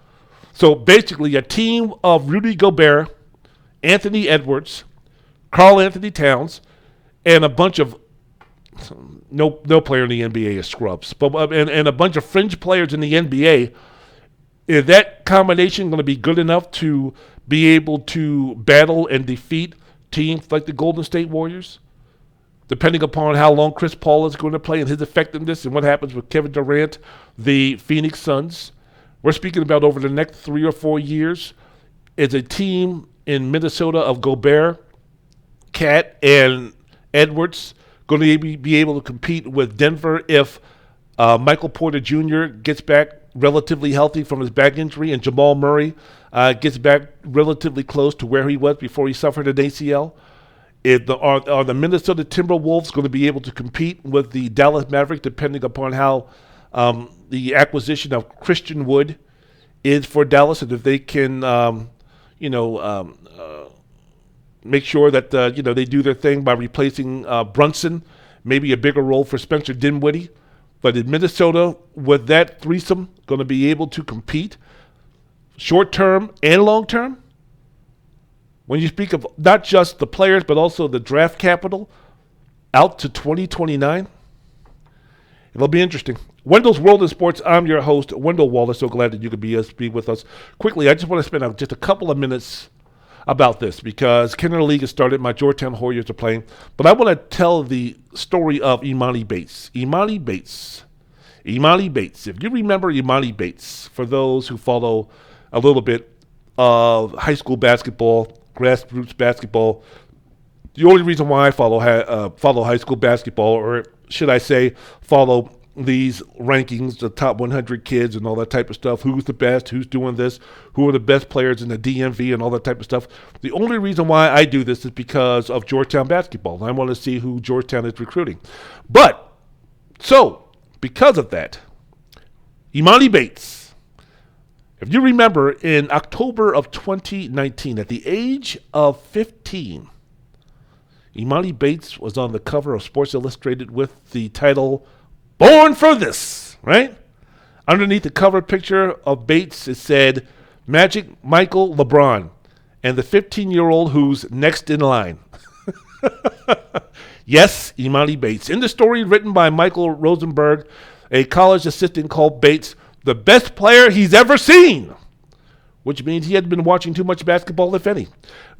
So basically a team of Rudy Gobert, Anthony Edwards, Karl Anthony Towns, and a bunch of no player in the NBA is scrubs, but and a bunch of fringe players in the NBA. Is that combination going to be good enough to be able to battle and defeat teams like the Golden State Warriors? Depending upon how long Chris Paul is going to play and his effectiveness and what happens with Kevin Durant, the Phoenix Suns. We're speaking about over the next 3 or 4 years. Is a team in Minnesota of Gobert, Cat, and Edwards going to be able to compete with Denver if Michael Porter Jr. gets back relatively healthy from his back injury and Jamal Murray gets back relatively close to where he was before he suffered an ACL? Are the Minnesota Timberwolves going to be able to compete with the Dallas Mavericks depending upon how the acquisition of Christian Wood is for Dallas, and if they can, make sure that they do their thing by replacing Brunson, maybe a bigger role for Spencer Dinwiddie. But is Minnesota, with that threesome, going to be able to compete short term and long term? When you speak of not just the players, but also the draft capital out to 2029, it'll be interesting. Wendell's World in Sports. I'm your host, Wendell Wallace. So glad that you could be with us. Quickly, I just want to spend just a couple of minutes about this because Kenner League has started. My Georgetown Warriors are playing. But I want to tell the story of Emoni Bates. Emoni Bates Emoni Bates. If you remember Emoni Bates, for those who follow a little bit of high school basketball, grassroots basketball, the only reason why I follow high school basketball, or should I say follow these rankings, the top 100 kids and all that type of stuff, who's the best, who's doing this, who are the best players in the DMV and all that type of stuff. The only reason why I do this is because of Georgetown basketball. I want to see who Georgetown is recruiting. Because of that, Emoni Bates, if you remember, in October of 2019, at the age of 15, Emoni Bates was on the cover of Sports Illustrated with the title, Born for This, right? Underneath the cover picture of Bates, it said, Magic Michael LeBron and the 15-year-old who's next in line. Yes, Emoni Bates. In the story written by Michael Rosenberg, a college assistant called Bates the best player he's ever seen, which means he had been watching too much basketball, if any.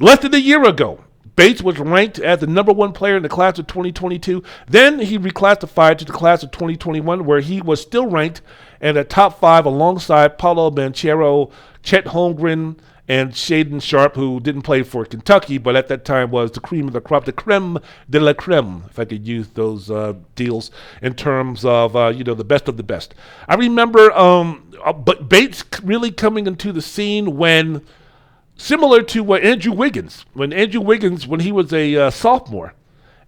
Less than a year ago, Bates was ranked as the number one player in the class of 2022. Then he reclassified to the class of 2021, where he was still ranked in the top 5 alongside Paolo Banchero, Chet Holmgren, and Shaden Sharp, who didn't play for Kentucky, but at that time was the cream of the crop, the creme de la creme, if I could use those deals in terms of, the best of the best. I remember but Bates really coming into the scene when, similar to Andrew Wiggins, when he was a sophomore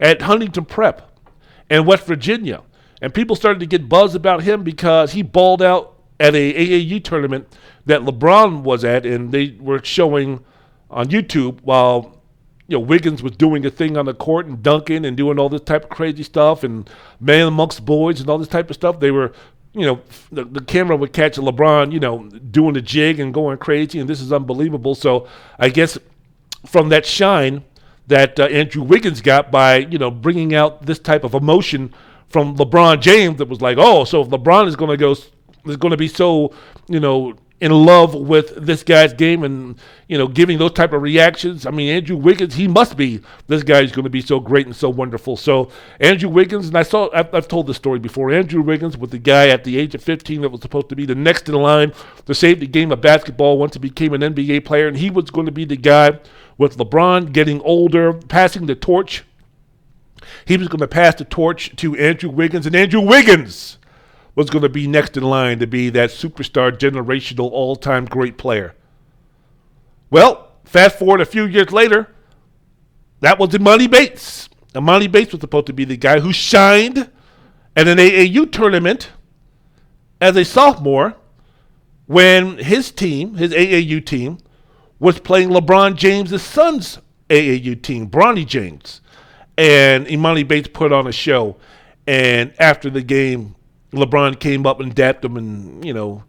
at Huntington Prep in West Virginia, and people started to get buzz about him because he balled out at a AAU tournament that LeBron was at, and they were showing on YouTube while Wiggins was doing a thing on the court and dunking and doing all this type of crazy stuff and man amongst boys and all this type of stuff. They were, the camera would catch LeBron, doing the jig and going crazy, and this is unbelievable. So I guess from that shine that Andrew Wiggins got by, bringing out this type of emotion from LeBron James, that was like, oh, so if LeBron is going to be so, in love with this guy's game and, giving those type of reactions. I mean, Andrew Wiggins, he must be, this guy is going to be so great and so wonderful. So Andrew Wiggins, and I've told this story before, Andrew Wiggins was the guy at the age of 15 that was supposed to be the next in line to save the game of basketball once he became an NBA player. And he was going to be the guy with LeBron getting older, passing the torch. He was going to pass the torch to Andrew Wiggins, and Andrew Wiggins was going to be next in line to be that superstar, generational, all-time great player. Well, fast forward a few years later, that was Emoni Bates. Emoni Bates was supposed to be the guy who shined at an AAU tournament as a sophomore when his AAU team, was playing LeBron James' son's AAU team, Bronny James. And Emoni Bates put on a show, and after the game, LeBron came up and dapped him and,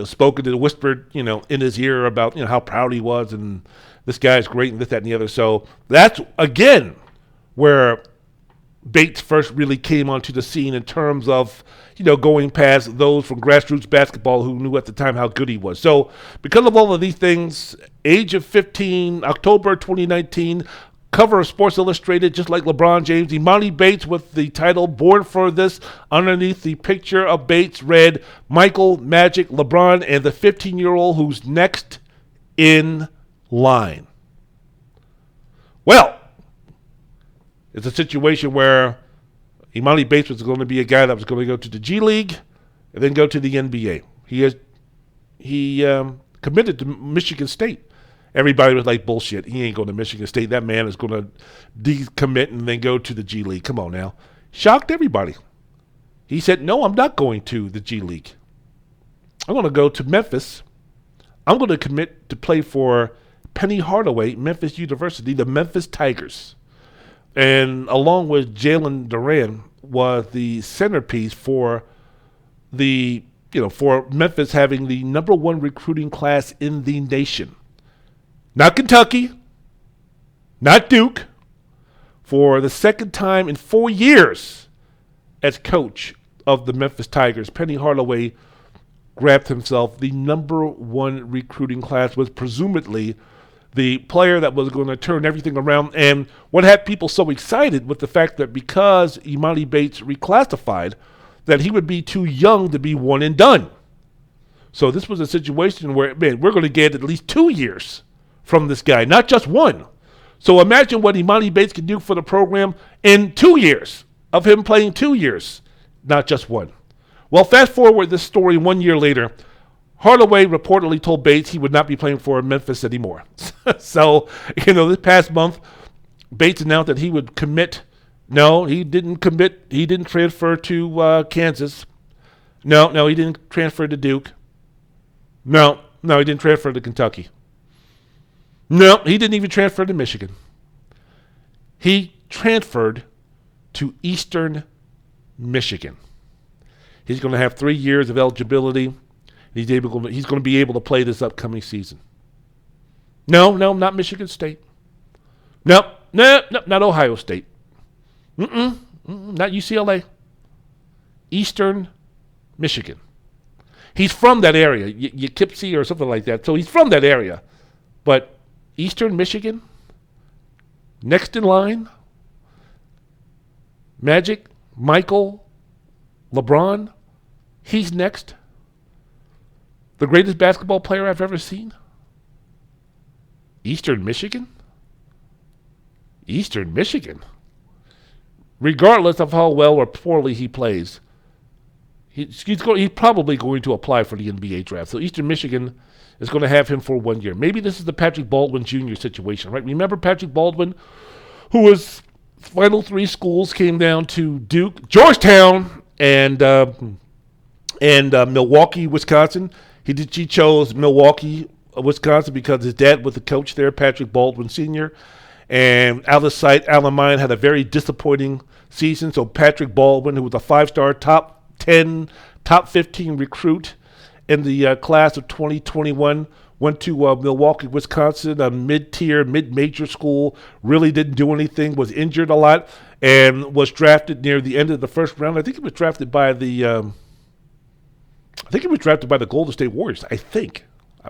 spoken and whispered, in his ear about, how proud he was and this guy's great and this, that, and the other. So that's, again, where Bates first really came onto the scene in terms of, going past those from grassroots basketball who knew at the time how good he was. So because of all of these things, age of 15, October 2019, cover of Sports Illustrated, just like LeBron James, Emoni Bates with the title Born for This. Underneath the picture of Bates read, Michael, Magic, LeBron, and the 15-year-old who's next in line. Well, it's a situation where Emoni Bates was going to be a guy that was going to go to the G League and then go to the NBA. He committed to Michigan State. Everybody was like, bullshit, he ain't going to Michigan State. That man is going to decommit and then go to the G League. Come on now. Shocked everybody. He said, no, I'm not going to the G League. I'm going to go to Memphis. I'm going to commit to play for Penny Hardaway, Memphis University, the Memphis Tigers. And along with Jalen Duran was the centerpiece for for Memphis having the number one recruiting class in the nation. Not Kentucky, not Duke, for the second time in 4 years as coach of the Memphis Tigers, Penny Hardaway grabbed himself the number one recruiting class, was presumably the player that was going to turn everything around. And what had people so excited with the fact that because Emoni Bates reclassified, that he would be too young to be one and done. So this was a situation where, man, we're going to get at least 2 years from this guy, not just one. So imagine what Emoni Bates can do for the program in 2 years of him playing 2 years, not just one. Well, fast forward this story 1 year later, Hardaway reportedly told Bates he would not be playing for Memphis anymore. So, this past month, Bates announced that he would commit. No, he didn't commit. He didn't transfer to Kansas. No, he didn't transfer to Duke. No, he didn't transfer to Kentucky. No, he didn't even transfer to Michigan. He transferred to Eastern Michigan. He's going to have 3 years of eligibility. He's going to be able to play this upcoming season. No, not Michigan State. No, not Ohio State. Not UCLA. Eastern Michigan. He's from that area, Poughkeepsie or something like that. So he's from that area. But Eastern Michigan, next in line, Magic, Michael, LeBron, he's next. The greatest basketball player I've ever seen. Eastern Michigan? Eastern Michigan. Regardless of how well or poorly he plays, he's probably going to apply for the NBA draft. So Eastern Michigan is going to have him for 1 year. Maybe this is the Patrick Baldwin Jr. situation, right? Remember Patrick Baldwin, who was final 3 schools came down to Duke, Georgetown, and Milwaukee, Wisconsin. He chose Milwaukee, Wisconsin because his dad was the coach there, Patrick Baldwin Sr., and out of sight, out of mind, had a very disappointing season. So Patrick Baldwin, who was a 5-star, top 10, top 15 recruit in the class of 2021, went to Milwaukee, Wisconsin, a mid-tier, mid-major school, really didn't do anything, was injured a lot, and was drafted near the end of the first round. I think he was drafted by the Golden State Warriors, I think.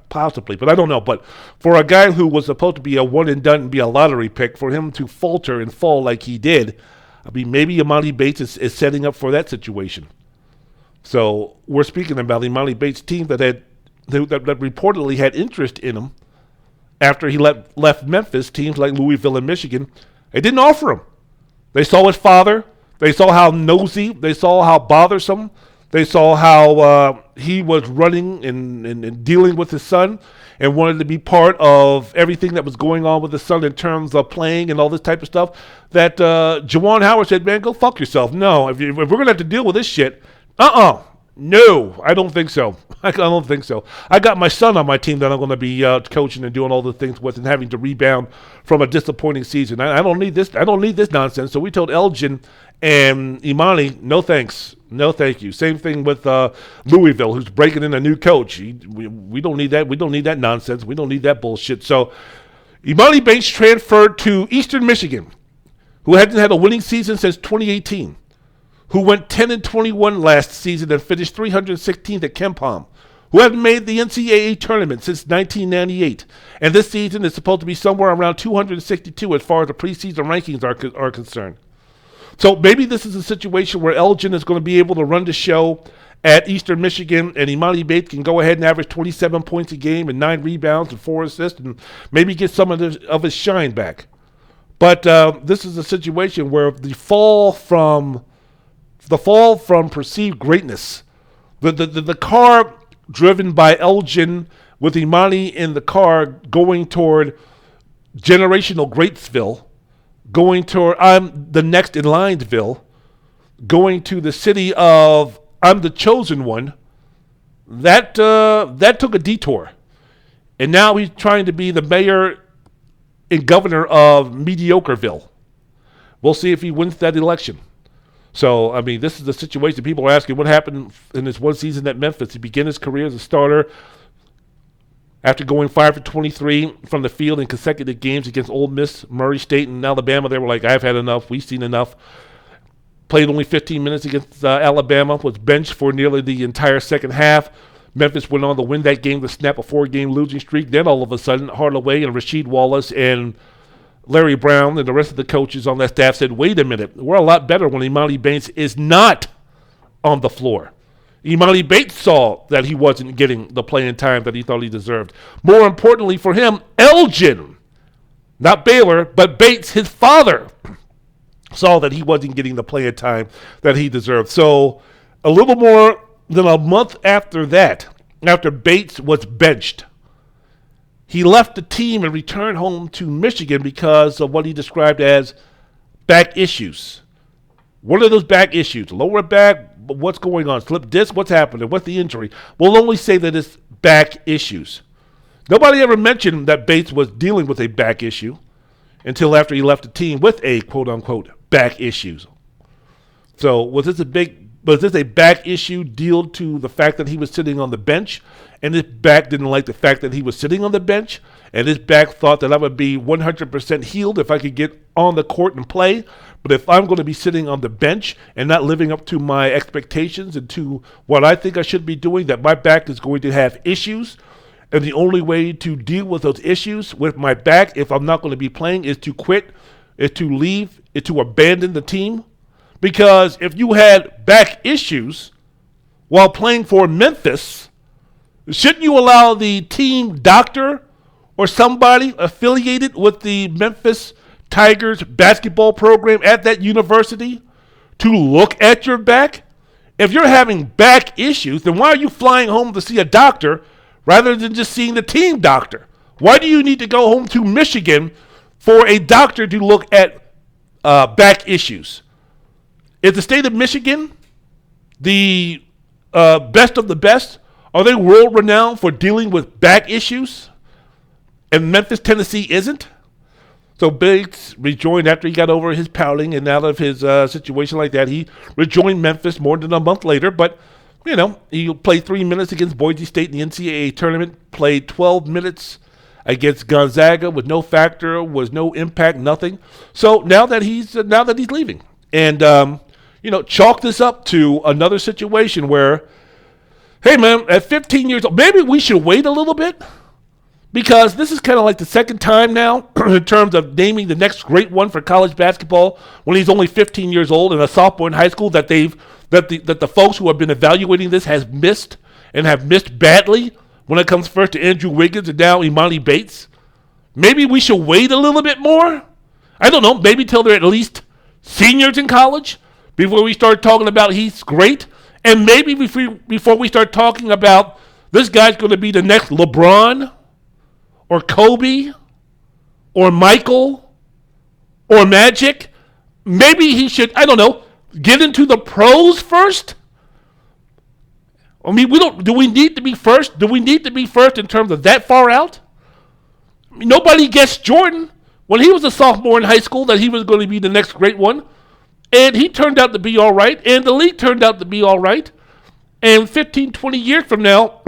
Possibly, but I don't know. But for a guy who was supposed to be a one and done and be a lottery pick, for him to falter and fall like he did, I mean, maybe Emoni Bates is setting up for that situation. So we're speaking about the Emoni Bates team that reportedly had interest in him after he left Memphis. Teams like Louisville and Michigan, they didn't offer him. They saw his father. They saw how nosy. They saw how bothersome. They saw how he was running and dealing with his son and wanted to be part of everything that was going on with his son in terms of playing and all this type of stuff. That Juwan Howard said, man, go fuck yourself. No, if we're going to have to deal with this shit, no, I don't think so. I don't think so. I got my son on my team that I'm going to be coaching and doing all the things with and having to rebound from a disappointing season. I don't need this. I don't need this nonsense. So we told Elgin and Emoni, no thanks. No, thank you. Same thing with Louisville, who's breaking in a new coach. We don't need that. We don't need that nonsense. We don't need that bullshit. So Emoni Bates transferred to Eastern Michigan, who hadn't had a winning season since 2018, who went 10-21 last season and finished 316th at KenPom, who hadn't made the NCAA tournament since 1998. And this season is supposed to be somewhere around 262 as far as the preseason rankings are concerned. So maybe this is a situation where Elgin is going to be able to run the show at Eastern Michigan, and Emoni Bates can go ahead and average 27 points a game and 9 rebounds and 4 assists and maybe get some of his shine back. But this is a situation where the fall from perceived greatness, the car driven by Elgin with Emoni in the car going toward generational Greatsville, going toward I'm the next in Lineville, going to the city of I'm the chosen one, that took a detour. And now he's trying to be the mayor and governor of Mediocreville. We'll see if he wins that election. So, I mean, this is the situation. People are asking what happened in his one season at Memphis. He began his career as a starter after going 5 for 23 from the field in consecutive games against Ole Miss, Murray State, and Alabama. They were like, I've had enough. We've seen enough. Played only 15 minutes against Alabama, was benched for nearly the entire second half. Memphis went on to win that game to snap a 4-game losing streak. Then all of a sudden, Hardaway and Rasheed Wallace and Larry Brown and the rest of the coaches on that staff said, wait a minute, we're a lot better when Emoni Bates is not on the floor. Emoni Bates saw that he wasn't getting the playing time that he thought he deserved. More importantly for him, Elgin, not Baylor, but Bates, his father, saw that he wasn't getting the playing time that he deserved. So a little more than a month after that, after Bates was benched, he left the team and returned home to Michigan because of what he described as back issues. What are those back issues? Lower back, what's going on? Slip disc, what's happening? What's the injury? We'll only say that it's back issues. Nobody ever mentioned that Bates was dealing with a back issue until after he left the team with a quote-unquote back issues. So was this a back issue due to the fact that he was sitting on the bench, and his back didn't like the fact that he was sitting on the bench, and his back thought that I would be 100% healed if I could get on the court and play, but if I'm going to be sitting on the bench and not living up to my expectations and to what I think I should be doing, that my back is going to have issues, and the only way to deal with those issues with my back, if I'm not going to be playing, is to quit, is to leave, is to abandon the team. Because if you had back issues while playing for Memphis, shouldn't you allow the team doctor or somebody affiliated with the Memphis Tigers basketball program at that university to look at your back? If you're having back issues, then why are you flying home to see a doctor rather than just seeing the team doctor? Why do you need to go home to Michigan for a doctor to look at back issues? Is the state of Michigan the best of the best? Are they world renowned for dealing with back issues? And Memphis, Tennessee isn't? So Bates rejoined after he got over his pouting and out of his situation like that. He rejoined Memphis more than a month later. But, you know, he played 3 minutes against Boise State in the NCAA tournament, played 12 minutes against Gonzaga with no factor, was no impact, nothing. So now that he's leaving. And, chalk this up to another situation where, hey, man, at 15 years old, maybe we should wait a little bit, because this is kind of like the second time now in terms of naming the next great one for college basketball when he's only 15 years old and a sophomore in high school that the folks who have been evaluating this has missed and have missed badly when it comes first to Andrew Wiggins and now Emoni Bates. Maybe we should wait a little bit more. I don't know, maybe till they're at least seniors in college before we start talking about he's great. And maybe before we start talking about this guy's going to be the next LeBron or Kobe or Michael or Magic, maybe he should, I don't know, get into the pros first? I mean, do we need to be first? Do we need to be first in terms of that far out? I mean, nobody guessed Jordan when he was a sophomore in high school that he was going to be the next great one. And he turned out to be all right, and the league turned out to be all right. And 15, 20 years from now,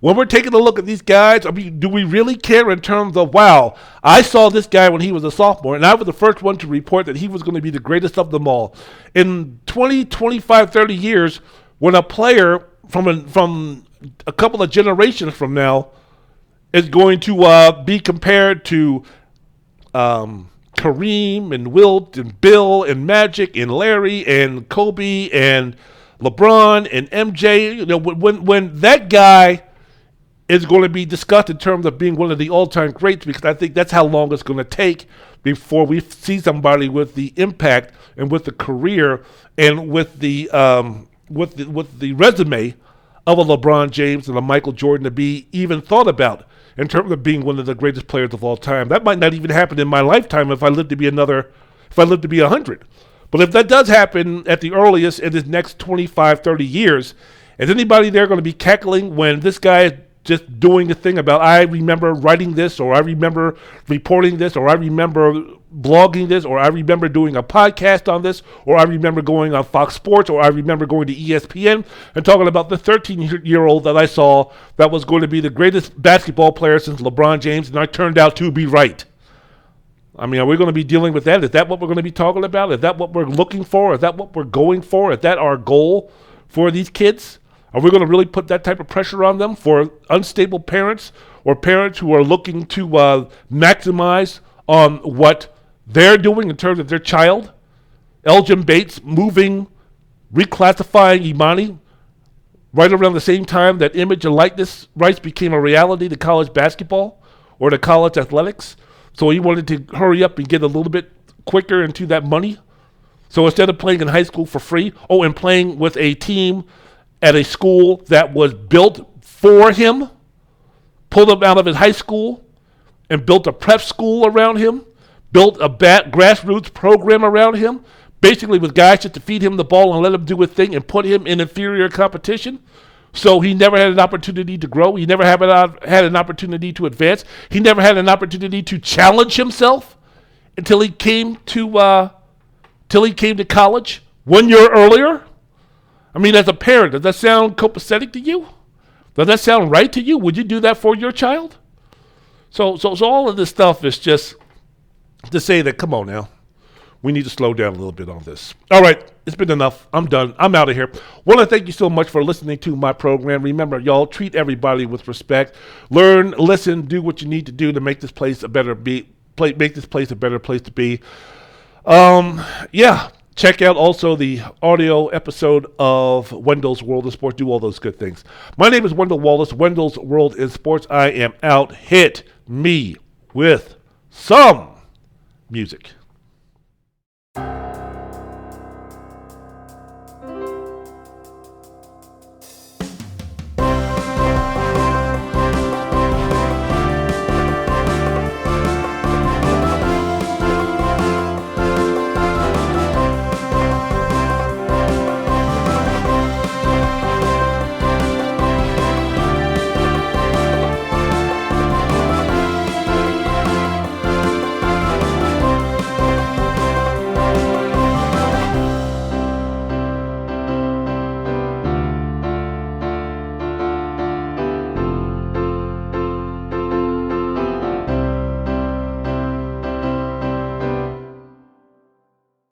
when we're taking a look at these guys, I mean, do we really care in terms of, wow, I saw this guy when he was a sophomore, and I was the first one to report that he was going to be the greatest of them all. In 20, 25, 30 years, when a player from a couple of generations from now is going to be compared to Kareem and Wilt and Bill and Magic and Larry and Kobe and LeBron and MJ, when that guy is going to be discussed in terms of being one of the all-time greats, because I think that's how long it's going to take before we see somebody with the impact and with the career and with the resume of a LeBron James and a Michael Jordan to be even thought about in terms of being one of the greatest players of all time. That might not even happen in my lifetime if I live to be 100. But if that does happen at the earliest in his next 25, 30 years, is anybody there going to be cackling when this guy is just doing a thing about, I remember writing this, or I remember reporting this, or I remember blogging this, or I remember doing a podcast on this, or I remember going on Fox Sports, or I remember going to ESPN and talking about the 13-year-old that I saw that was going to be the greatest basketball player since LeBron James, and I turned out to be right. I mean, are we going to be dealing with that? Is that what we're going to be talking about? Is that what we're looking for? Is that what we're going for? Is that our goal for these kids? Are we going to really put that type of pressure on them for unstable parents or parents who are looking to maximize on what they're doing in terms of their child? Elgin Bates moving reclassifying Emoni right around the same time that image and likeness rights became a reality to college basketball or to college athletics. So he wanted to hurry up and get a little bit quicker into that money. So instead of playing in high school for free, and playing with a team at a school that was built for him, pulled him out of his high school and built a prep school around him, built a grassroots program around him, basically with guys just to feed him the ball and let him do his thing and put him in inferior competition. So he never had an opportunity to grow. He never had an opportunity to advance. He never had an opportunity to challenge himself until he came to college 1 year earlier. I mean, as a parent, does that sound copacetic to you? Does that sound right to you? Would you do that for your child? So all of this stuff is just to say that, come on now. We need to slow down a little bit on this. All right, it's been enough. I'm done. I'm out of here. Want to thank you so much for listening to my program. Remember, y'all, treat everybody with respect. Learn, listen, do what you need to do to make this place a better make this place a better place to be. Yeah. Check out also the audio episode of Wendell's World of Sports. Do all those good things. My name is Wendell Wallace, Wendell's World in Sports. I am out. Hit me with some music.